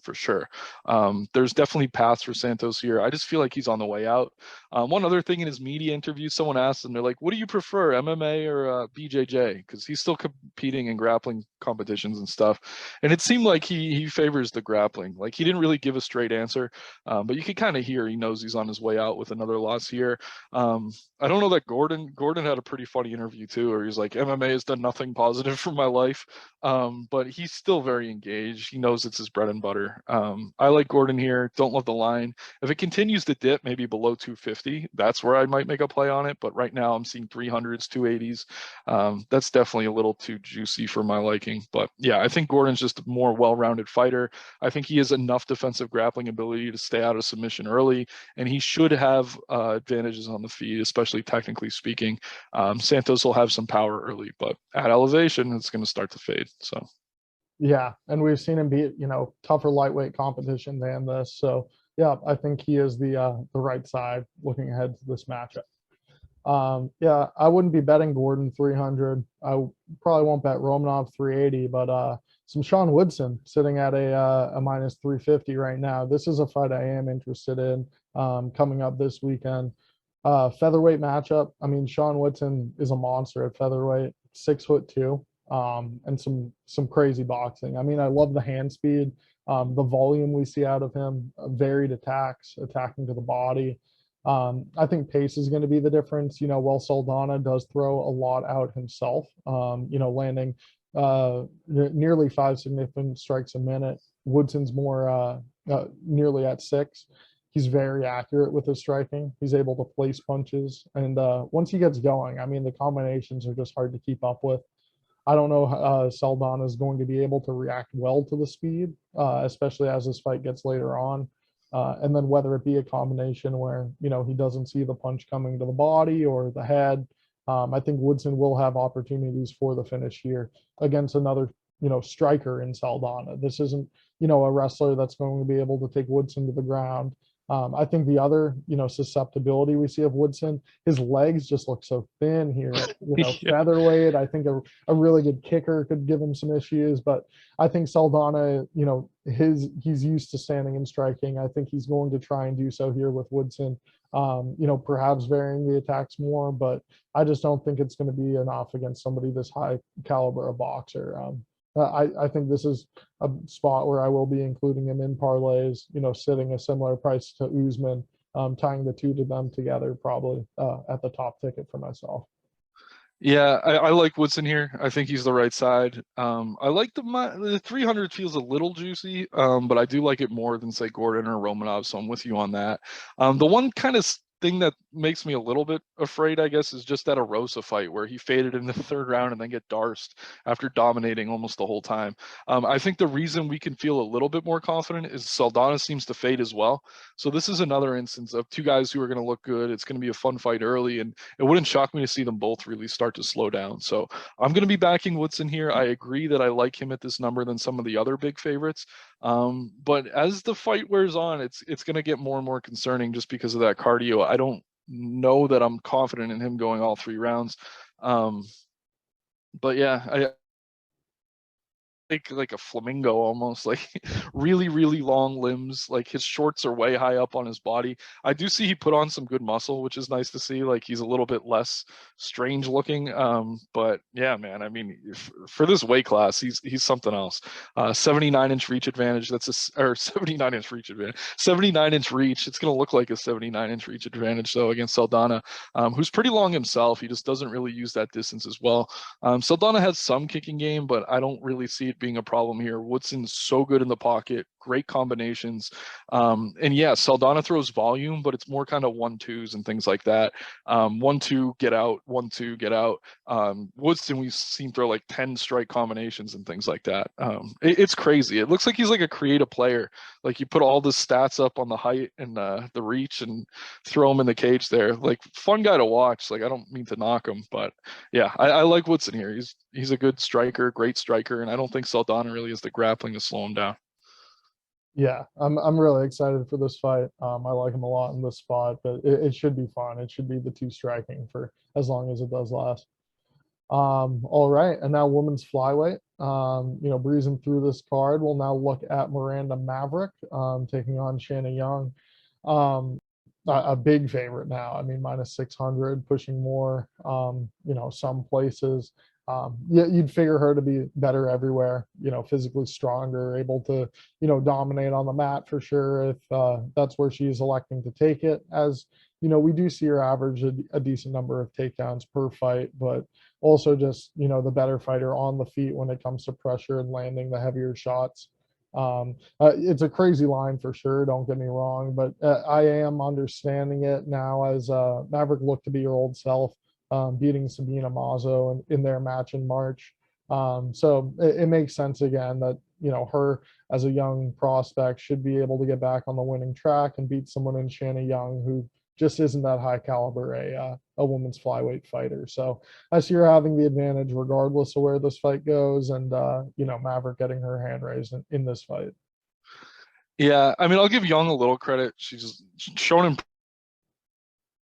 for sure. There's definitely paths for Santos here. I just feel like he's on the way out. One other thing in his media interview, someone asked him, they're like, what do you prefer, MMA or BJJ? Because he's still competing in grappling competitions and stuff. And it seemed like he favors the grappling. Like he didn't really give a straight answer, but you could kind of hear he knows he's on his way out with another loss here. I don't know that Gordon had a pretty funny interview too, where he's like, MMA has done nothing positive for my life. But he's still very engaged. He knows it's his bread and butter. I like Gordon here. Don't love the line. If it continues to dip, maybe below 250, that's where I might make a play on it. But right now I'm seeing 300s, 280s. That's definitely a little too juicy for my liking. But yeah, I think Gordon's just a more well-rounded fighter. I think he has enough defensive grappling ability to stay out of submission early, and he should have advantages on the feet, especially technically speaking. Santos will have some power early, but at elevation, it's going to start to fade. So Yeah, and we've seen him beat, tougher lightweight competition than this. So yeah, I think he is the right side looking ahead to this matchup. Yeah, I wouldn't be betting Gordon 300. I probably won't bet Romanov 380, but some Sean Woodson sitting at a minus 350 right now. This is a fight I am interested in coming up this weekend. Featherweight matchup. I mean, Sean Woodson is a monster at featherweight, 6'2", and some crazy boxing. I mean, I love the hand speed, the volume we see out of him, varied attacks, attacking to the body. I think pace is going to be the difference. While Saldana does throw a lot out himself, landing nearly 5 significant strikes a minute. Woodson's more nearly at 6. He's very accurate with his striking. He's able to place punches. And once he gets going, I mean, the combinations are just hard to keep up with. I don't know Saldana is going to be able to react well to the speed, especially as this fight gets later on. And then whether it be a combination where, he doesn't see the punch coming to the body or the head. I think Woodson will have opportunities for the finish here against another, striker in Saldana. This isn't, a wrestler that's going to be able to take Woodson to the ground. I think the other, susceptibility we see of Woodson, his legs just look so thin here. yeah. Featherweight. I think a really good kicker could give him some issues, but I think Saldana, he's used to standing and striking. I think he's going to try and do so here with Woodson. Perhaps varying the attacks more, but I just don't think it's going to be enough against somebody this high caliber of boxer. I think this is a spot where I will be including him in parlays, sitting a similar price to Usman, tying the two to them together probably at the top ticket for myself. Yeah, I like Woodson here. I think he's the right side. I like the 300 feels a little juicy, but I do like it more than say Gordon or Romanov. So I'm with you on that. The one kind of thing that makes me a little bit afraid, I guess, is just that Arosa fight where he faded in the 3rd round and then get darsed after dominating almost the whole time. I think the reason we can feel a little bit more confident is Saldana seems to fade as well. So this is another instance of two guys who are going to look good. It's going to be a fun fight early, and it wouldn't shock me to see them both really start to slow down. So I'm going to be backing Woodson here. I agree that I like him at this number than some of the other big favorites. But as the fight wears on, it's going to get more and more concerning just because of that cardio. I don't know that I'm confident in him going all 3 rounds. But yeah, like a flamingo almost, like really, really long limbs. Like his shorts are way high up on his body. I do see he put on some good muscle, which is nice to see. Like he's a little bit less strange looking. But yeah, man, I mean, for this weight class, he's something else. 79-inch reach advantage. Or 79-inch reach advantage. 79-inch reach. It's gonna look like a 79-inch reach advantage though against Saldana, who's pretty long himself. He just doesn't really use that distance as well. Saldana has some kicking game, but I don't really see it being a problem here. Woodson's so good in the pocket, great combinations. And yeah, Saldana throws volume, but it's more kind of 1-2s and things like that. 1-2, get out, 1-2, get out. Woodson, we've seen throw like 10 strike combinations and things like that. It's crazy. It looks like he's like a creative player. Like you put all the stats up on the height and the reach and throw him in the cage there. Like fun guy to watch. Like I don't mean to knock him, but yeah, I like Woodson here. He's a good striker, great striker, and I don't think Saldana really has the grappling to slow him down. Yeah, I'm really excited for this fight. I like him a lot in this spot, but it should be fun. It should be the two striking for as long as it does last. All right, and now women's flyweight. Breezing through this card, we'll now look at Miranda Maverick taking on Shanna Young. Um, a big favorite now. I mean, minus 600, pushing more. Some places. Yeah, you'd figure her to be better everywhere. Physically stronger, able to dominate on the mat for sure. If that's where she's electing to take it, as we do see her average a decent number of takedowns per fight, but also just the better fighter on the feet when it comes to pressure and landing the heavier shots. It's a crazy line for sure, don't get me wrong, but I am understanding it now as Maverick looked to be her old self, beating Sabina Mazo in their match in March. So it makes sense again that her as a young prospect should be able to get back on the winning track and beat someone in Shanna Young who just isn't that high caliber a women's flyweight fighter. So I see her having the advantage regardless of where this fight goes, and Maverick getting her hand raised in this fight. Yeah, I mean, I'll give Young a little credit. She's shown him.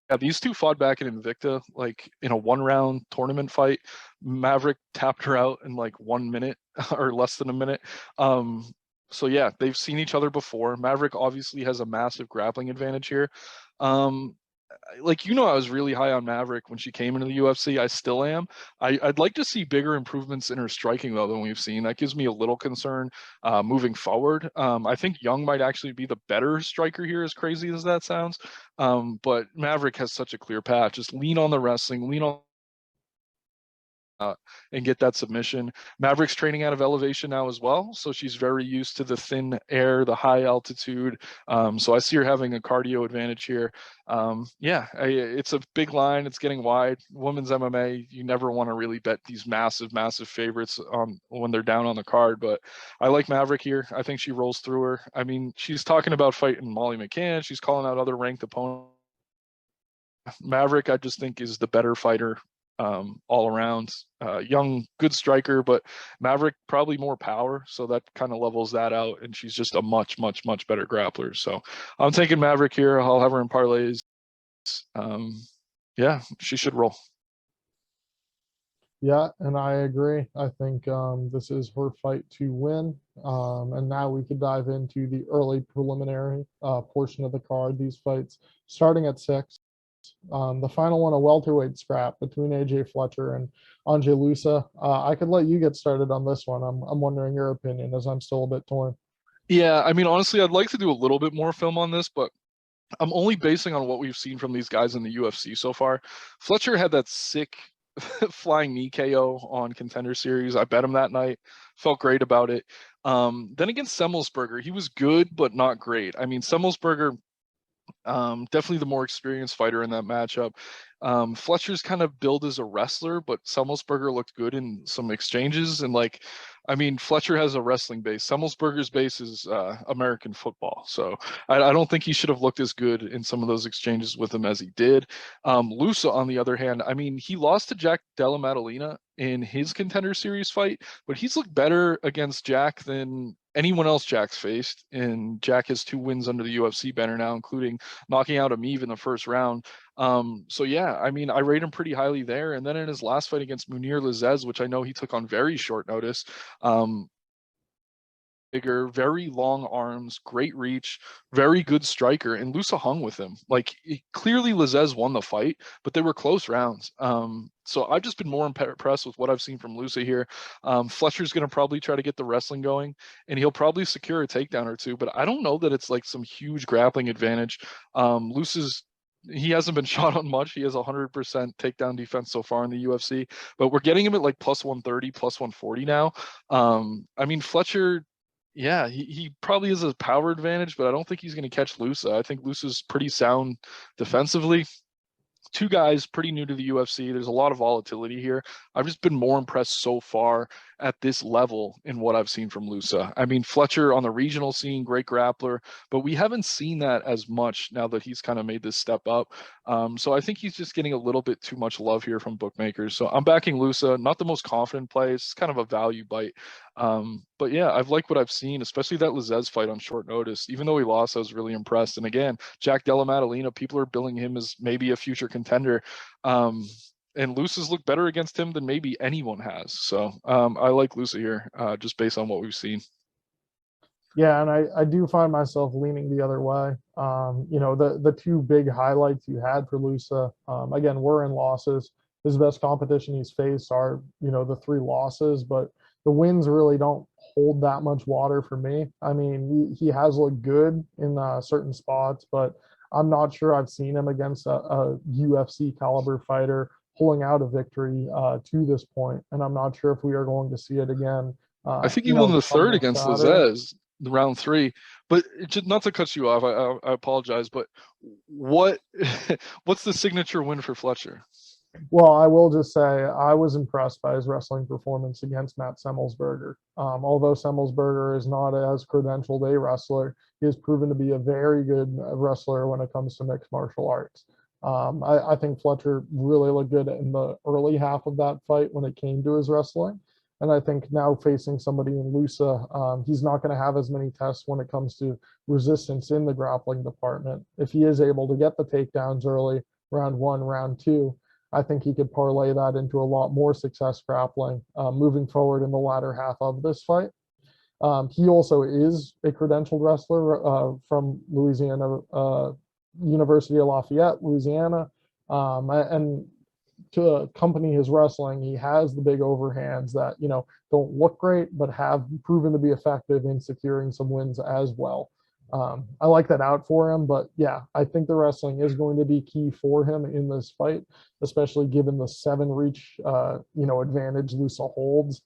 Yeah, these two fought back in Invicta, like in a 1-round tournament fight. Maverick tapped her out in like 1 minute or less than a minute. So yeah, they've seen each other before. Maverick obviously has a massive grappling advantage here. Um, I was really high on Maverick when she came into the UFC. I still am. I'd like to see bigger improvements in her striking though than we've seen. That gives me a little concern moving forward. I think Young might actually be the better striker here, as crazy as that sounds. But Maverick has such a clear path. Just lean on the wrestling, lean on and get that submission. Maverick's training out of elevation now as well, so she's very used to the thin air, the high altitude. So I see her having a cardio advantage here. It's a big line. It's getting wide. Women's MMA, you never want to really bet these massive, massive favorites when they're down on the card. But I like Maverick here. I think she rolls through her. I mean, she's talking about fighting Molly McCann. She's calling out other ranked opponents. Maverick, I just think, is the better fighter all around. Young, good striker, but Maverick probably more power, so that kind of levels that out. And she's just a much, much, much better grappler. So I'm taking Maverick here. I'll have her in parlays. Yeah, she should roll. Yeah, and I agree. I think this is her fight to win. And now we could dive into the early preliminary portion of the card. These fights starting at 6. The final one, a welterweight scrap between AJ Fletcher and Anje Lusa. I could let you get started on this one. I'm wondering your opinion as I'm still a bit torn. Yeah, I mean, honestly, I'd like to do a little bit more film on this, but I'm only basing on what we've seen from these guys in the UFC so far. Fletcher had that sick flying knee KO on Contender Series. I bet him that night. Felt great about it. Then against Semmelsberger, he was good, but not great. I mean, Semmelsberger, definitely the more experienced fighter in that matchup. Fletcher's kind of billed as a wrestler, but Semmelsberger looked good in some exchanges. And Fletcher has a wrestling base. Semmelsberger's base is American football. So I don't think he should have looked as good in some of those exchanges with him as he did. Lusa, on the other hand, he lost to Jack Della Maddalena in his Contender Series fight, but he's looked better against Jack than anyone else Jack's faced. And Jack has 2 wins under the UFC banner now, including knocking out Amiv in the first round. I rate him pretty highly there. And then in his last fight against Munir Lazez, which I know he took on very short notice, bigger, very long arms, great reach, very good striker, and Lusa hung with him. Like clearly, Lizez won the fight, but they were close rounds. So I've just been more impressed with what I've seen from Lusa here. Fletcher's going to probably try to get the wrestling going, and he'll probably secure a takedown or two. But I don't know that it's like some huge grappling advantage. Lusa's he hasn't been shot on much. He has 100% takedown defense so far in the UFC, but we're getting him at like plus 130, plus 140 now. I mean, Fletcher, yeah, he probably has a power advantage, but I don't think he's going to catch Lusa. I think Lusa's pretty sound defensively. Two guys pretty new to the UFC. There's a lot of volatility here. I've just been more impressed so far at this level in what I've seen from Lusa. I mean, Fletcher on the regional scene, great grappler, but we haven't seen that as much now that he's kind of made this step up. So I think he's just getting a little bit too much love here from bookmakers. So I'm backing Lusa, not the most confident play. It's kind of a value bite. But yeah, I've liked what I've seen, especially that Lizez fight on short notice. Even though he lost, I was really impressed. And again, Jack Della Maddalena, people are billing him as maybe a future contender. And Lusa's looked better against him than maybe anyone has. So I like Lusa here, just based on what we've seen. Yeah, and I do find myself leaning the other way. The two big highlights you had for Lusa, again, were in losses. His best competition he's faced are, the three losses, but the wins really don't hold that much water for me. I mean, he has looked good in certain spots, but I'm not sure I've seen him against a UFC caliber fighter pulling out a victory to this point, and I'm not sure if we are going to see it again. I think he won the Come third next against Saturday. Lizez, the round three. But just not to cut you off, I apologize. But what what's the signature win for Fletcher? Well, I will just say I was impressed by his wrestling performance against Matt Semmelsberger. Although Semmelsberger is not as credentialed a wrestler, he has proven to be a very good wrestler when it comes to mixed martial arts. I think Fletcher really looked good in the early half of that fight when it came to his wrestling. And I think now facing somebody in Lusa, he's not going to have as many tests when it comes to resistance in the grappling department. If he is able to get the takedowns early, round one, round two, I think he could parlay that into a lot more success grappling moving forward in the latter half of this fight. He also is a credentialed wrestler from Louisiana, University of Lafayette, Louisiana. And to accompany his wrestling, he has the big overhands that, don't look great, but have proven to be effective in securing some wins as well. I like that out for him, but yeah, I think the wrestling is going to be key for him in this fight, especially given the 7 reach, advantage Lusa holds.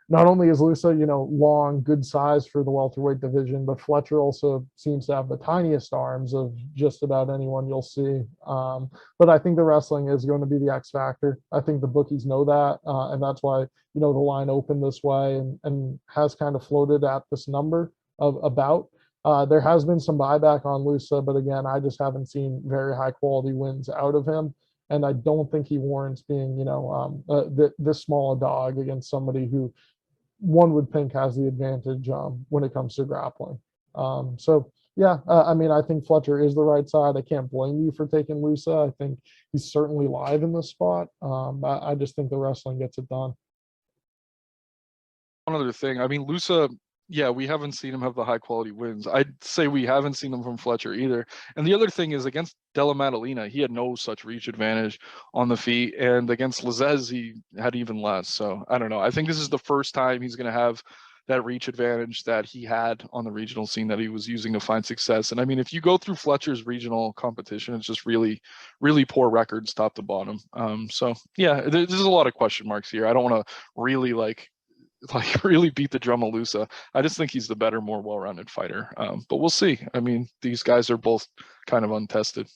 Not only is Lusa, long, good size for the welterweight division, but Fletcher also seems to have the tiniest arms of just about anyone you'll see. But I think the wrestling is going to be the X factor. I think the bookies know that, and that's why, the line opened this way and has kind of floated at this number of about. There has been some buyback on Lusa, but again, I just haven't seen very high quality wins out of him. And I don't think he warrants being, this small a dog against somebody who one would think has the advantage when it comes to grappling. Yeah, I mean, I think Fletcher is the right side. I can't blame you for taking Lusa. I think he's certainly live in this spot. I just think the wrestling gets it done. One other thing, I mean, Lusa, yeah, we haven't seen him have the high quality wins. I'd say we haven't seen them from Fletcher either. And the other thing is against Della Maddalena, he had no such reach advantage on the feet. And against Lizez, he had even less. So I don't know. I think this is the first time he's going to have that reach advantage that he had on the regional scene that he was using to find success. And I mean, if you go through Fletcher's regional competition, it's just really, really poor records top to bottom. So yeah, there's a lot of question marks here. I don't want to really really beat the drum of Lusa. I just think he's the better, more well-rounded fighter. But we'll see. I mean, these guys are both kind of untested.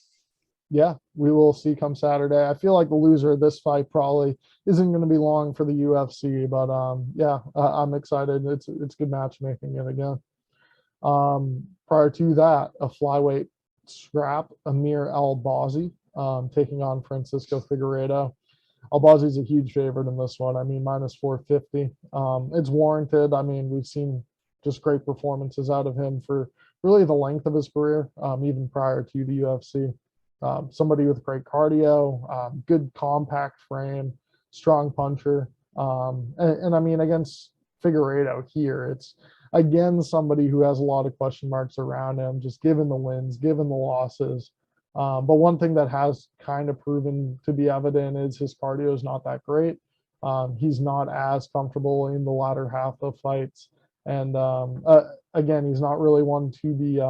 Yeah, we will see come Saturday. I feel like the loser of this fight probably isn't going to be long for the UFC, but yeah, I'm excited. It's good matchmaking yet again. Prior to that, a flyweight scrap, Amir Al-Bazzi, taking on Francisco Figueiredo. Albazi's a huge favorite in this one. I mean, minus 450. It's warranted. I mean, we've seen just great performances out of him for really the length of his career, even prior to the UFC. Somebody with great cardio, good compact frame, strong puncher. And I mean, against Figueiredo here, it's again, somebody who has a lot of question marks around him, just given the wins, given the losses. But one thing that has kind of proven to be evident is his cardio is not that great. He's not as comfortable in the latter half of fights. And again, he's not really one to be,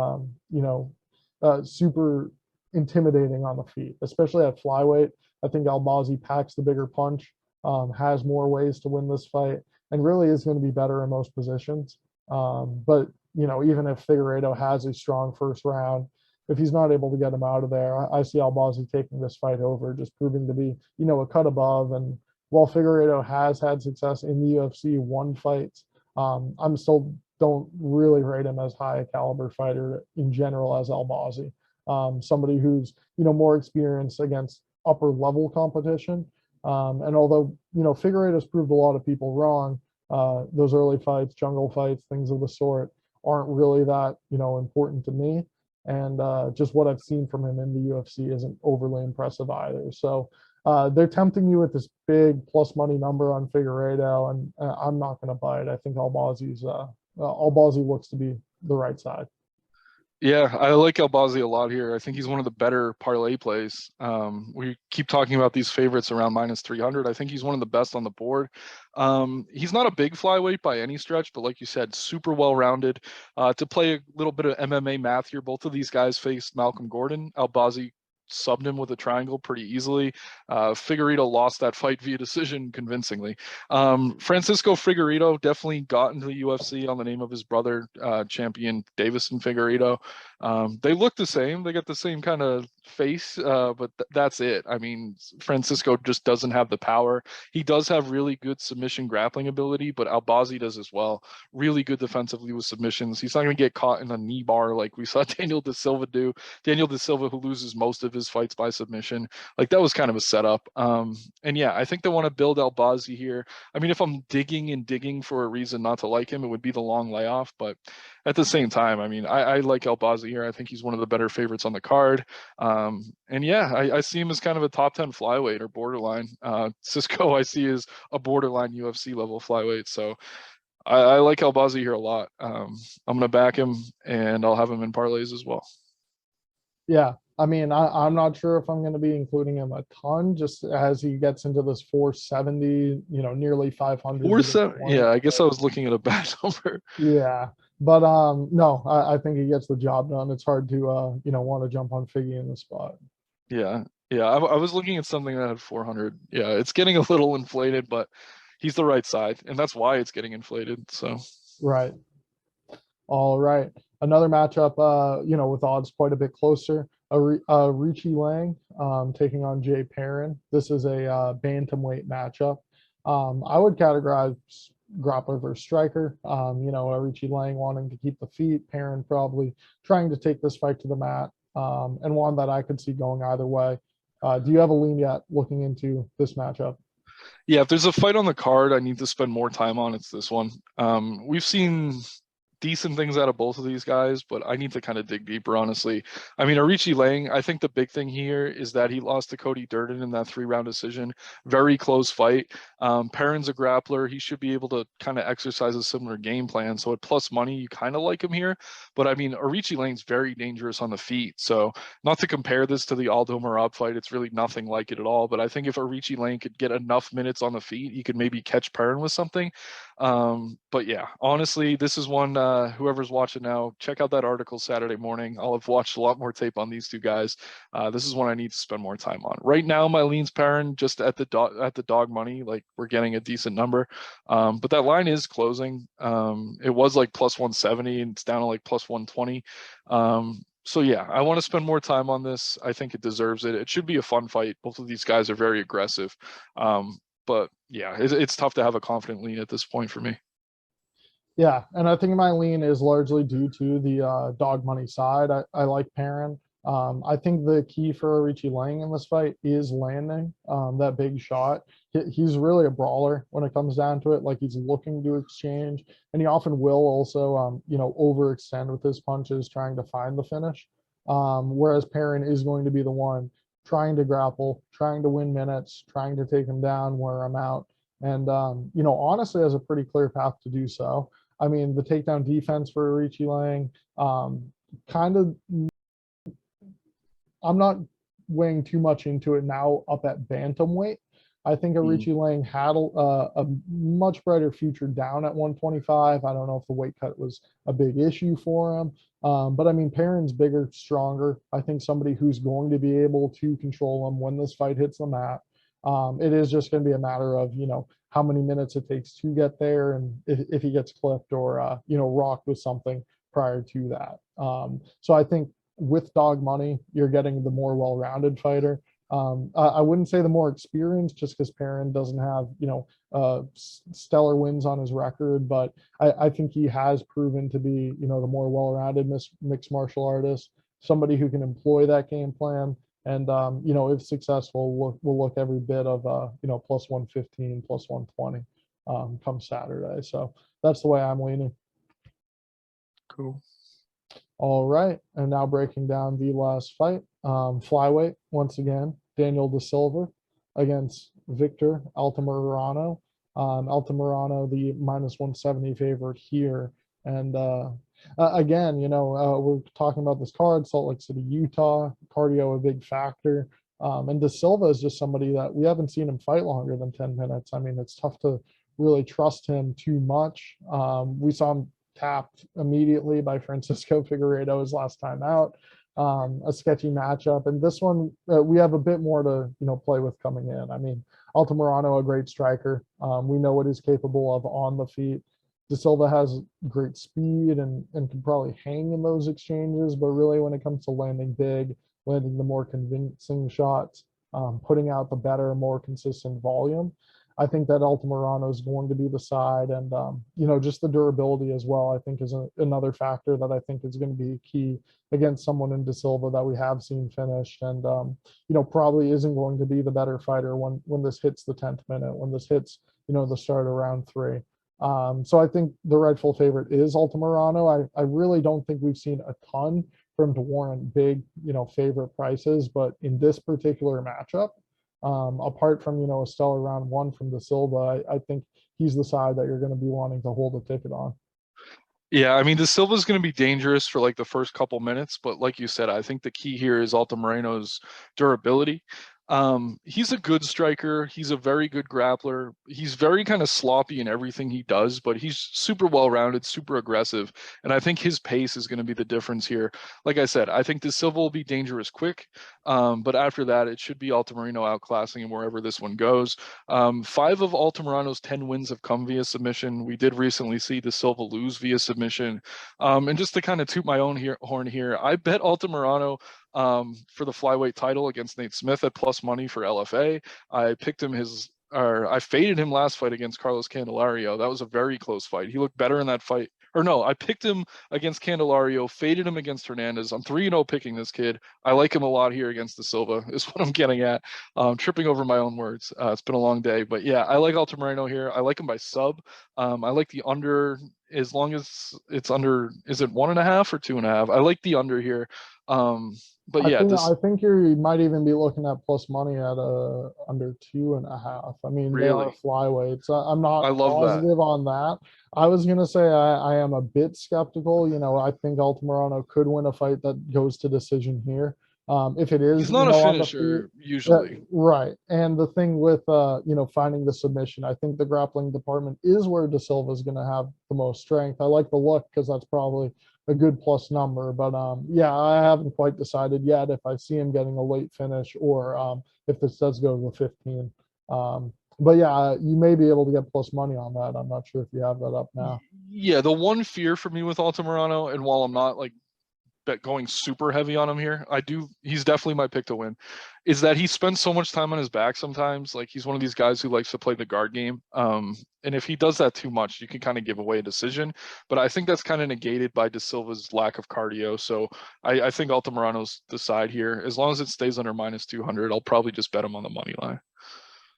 super intimidating on the feet, especially at flyweight. I think Albazi packs the bigger punch, has more ways to win this fight, and really is going to be better in most positions. But even if Figueiredo has a strong first round, if he's not able to get him out of there, I see Albazi taking this fight over, just proving to be, a cut above. And while Figueiredo has had success in the UFC, won fights, I'm still don't really rate him as high a caliber fighter in general as Albazi. Somebody who's more experienced against upper level competition. And although Figueiredo's proved a lot of people wrong, those early fights, jungle fights, things of the sort, aren't really that important to me. And just what I've seen from him in the UFC isn't overly impressive either. So they're tempting you with this big plus money number on Figueiredo, and I'm not going to buy it. I think Albazi looks to be the right side. Yeah, I like Albazi a lot here. I think he's one of the better parlay plays. We keep talking about these favorites around minus 300. I think he's one of the best on the board. He's not a big flyweight by any stretch, but like you said, super well-rounded. To play a little bit of MMA math here, both of these guys faced Malcolm Gordon. Albazi subbed him with a triangle pretty easily. Figueiredo lost that fight via decision convincingly. Francisco Figueiredo definitely got into the UFC on the name of his brother, champion Davison Figueiredo. They look the same. They got the same kind of face, but that's it. I mean, Francisco just doesn't have the power. He does have really good submission grappling ability, but Albazi does as well. Really good defensively with submissions. He's not going to get caught in a knee bar like we saw Daniel Da Silva do. Daniel Da Silva, who loses most of his fights by submission. Like, that was kind of a setup. And yeah, I think they want to build Albazi here. I mean, if I'm digging for a reason not to like him, it would be the long layoff. But at the same time, I mean, I like Albazi here. I think he's one of the better favorites on the card. And yeah, I see him as kind of a top 10 flyweight or borderline. Cisco, I see as a borderline UFC level flyweight. So I like Albazi here a lot. I'm going to back him, and I'll have him in parlays as well. Yeah, I mean, I'm not sure if I'm going to be including him a ton, just as he gets into this 470, nearly 500. 470. Yeah, I guess I was looking at a bad number. Yeah, but no, I think he gets the job done. It's hard to want to jump on Figgy in the spot. Yeah, I was looking at something that had 400. Yeah, it's getting a little inflated, but he's the right side, and that's why it's getting inflated. So right. All right. Another matchup, with odds quite a bit closer. Richie Lang taking on Jay Perrin. This is a bantamweight matchup. I would categorize grappler versus striker. Richie Lang wanting to keep the feet, Perrin probably trying to take this fight to the mat, and one that I could see going either way. Do you have a lean yet looking into this matchup? yeah, if there's a fight on the card I need to spend more time on, it's this one. We've seen decent things out of both of these guys, but I need to kind of dig deeper, honestly. I mean, Arichi Lang, I think the big thing here is that he lost to Cody Durden in that 3-round decision. Very close fight. Perrin's a grappler. He should be able to kind of exercise a similar game plan. So at plus money, you kind of like him here. But I mean, Arichi Lang's very dangerous on the feet. So not to compare this to the Aldo Marab fight, it's really nothing like it at all. But I think if Arichi Lang could get enough minutes on the feet, he could maybe catch Perrin with something. But yeah, honestly, this is one, whoever's watching now, check out that article Saturday morning. I'll have watched a lot more tape on these two guys. This is one I need to spend more time on. Right now, my lean's Perrin just at the dog money. Like, we're getting a decent number. But that line is closing. It was like plus 170 and it's down to like plus 120. So yeah, I want to spend more time on this. I think it deserves it. It should be a fun fight. Both of these guys are very aggressive. But yeah, it's tough to have a confident lean at this point for me. Yeah, and I think my lean is largely due to the dog money side. I like Perrin. I think the key for Richie Lang in this fight is landing that big shot. He's really a brawler when it comes down to it. Like, he's looking to exchange, and he often will also, overextend with his punches, trying to find the finish. Whereas Perrin is going to be the one trying to grapple, trying to win minutes, trying to take him down, wear him out, and honestly has a pretty clear path to do so. I mean, the takedown defense for Richie Lang, kind of, I'm not weighing too much into it now up at bantamweight. I think Mm. Richie Lang had a much brighter future down at 125. I don't know if the weight cut was a big issue for him. But I mean, Perrin's bigger, stronger. I think somebody who's going to be able to control him when this fight hits the mat. It is just going to be a matter of, how many minutes it takes to get there and if he gets clipped or, rocked with something prior to that. So I think with dog money, you're getting the more well-rounded fighter. I wouldn't say the more experienced, just because Perrin doesn't have stellar wins on his record, but I think he has proven to be the more well-rounded mixed martial artist, somebody who can employ that game plan, and if successful, will look every bit of plus 115, plus 120 come Saturday. So that's the way I'm leaning. Cool. All right, and now breaking down the last fight, flyweight once again, Daniel Da Silva against Victor Altamirano. Altamirano, the minus 170 favorite here, and again, we're talking about this card, Salt Lake City, Utah, cardio a big factor, and Da Silva is just somebody that we haven't seen him fight longer than 10 minutes. I mean, it's tough to really trust him too much. We saw him tapped immediately by Francisco Figueiredo his last time out. A sketchy matchup, and this one we have a bit more to play with coming in. I mean, Altamirano, a great striker. We know what he's capable of on the feet. Da Silva has great speed and can probably hang in those exchanges, but really when it comes to landing big, landing the more convincing shots, putting out the better, more consistent volume, I think that Altamirano is going to be the side, and just the durability as well. I think is another factor that I think is going to be key against someone in Da Silva that we have seen finished, and probably isn't going to be the better fighter when this hits the 10th minute, when this hits the start of round 3. So I think the rightful favorite is Altamirano. I really don't think we've seen a ton for him to warrant big favorite prices, but in this particular matchup, apart from a stellar round 1 from Da Silva, I think he's the side that you're going to be wanting to hold a ticket on. Yeah, I mean, Da Silva's going to be dangerous for like the first couple minutes, but like you said, I think the key here is Altamirano's durability. He's a good striker. He's a very good grappler. He's very kind of sloppy in everything he does, but he's super well-rounded, super aggressive, and I think his pace is going to be the difference here. Like I said, I think Da Silva will be dangerous quick, but after that, it should be Altamirano outclassing him wherever this one goes. 5 of Altamirano's 10 wins have come via submission. We did recently see Da Silva lose via submission. And just to kind of toot my own horn here, I bet Altamirano for the flyweight title against Nate Smith at plus money for LFA. I picked him I faded him last fight against Carlos Candelario. That was a very close fight. He looked better in that fight. Or no, I picked him against Candelario, faded him against Hernandez. I'm 3-0 picking this kid. I like him a lot here against Da Silva, is what I'm getting at. Tripping over my own words. It's been a long day, but yeah, I like Altamirano here. I like him by sub. I like the under as long as it's under. Is it 1.5 or 2.5? I like the under here. But yeah, I think you might even be looking at plus money at under 2.5. I mean, they are really, flyweights. I'm I not love that. positive on that. I was gonna say I am a bit skeptical. I think Altamirano could win a fight that goes to decision here. If it is, He's not a on the feet, finisher usually. right. And the thing with finding the submission, I think the grappling department is where Da Silva is gonna have the most strength. I like the look because that's probably a good plus number. But yeah, I haven't quite decided yet if I see him getting a late finish or if this does go to 15. But yeah, you may be able to get plus money on that. I'm not sure if you have that up now. Yeah, the one fear for me with Altamirano, and while I'm not like going super heavy on him here, he's definitely my pick to win, is that he spends so much time on his back sometimes. Like he's one of these guys who likes to play the guard game. And if he does that too much, you can kind of give away a decision. But I think that's kind of negated by Da Silva's lack of cardio. So I think Altamirano's the side here. As long as it stays under minus 200, I'll probably just bet him on the money line.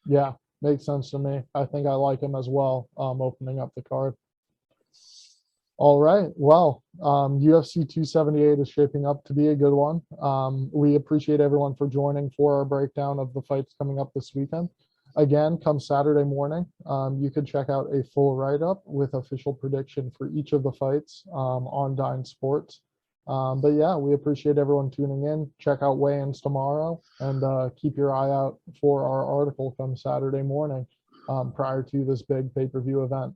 Yeah, makes sense to me. I think I like him as well, opening up the card. All right. Well, UFC 278 is shaping up to be a good one. We appreciate everyone for joining for our breakdown of the fights coming up this weekend. Again, come Saturday morning, you can check out a full write-up with official prediction for each of the fights on Dine Sports. But yeah, we appreciate everyone tuning in. Check out weigh-ins tomorrow, and keep your eye out for our article come Saturday morning prior to this big pay-per-view event.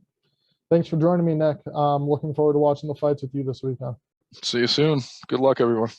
Thanks for joining me, Nick. Looking forward to watching the fights with you this weekend. See you soon. Good luck, everyone.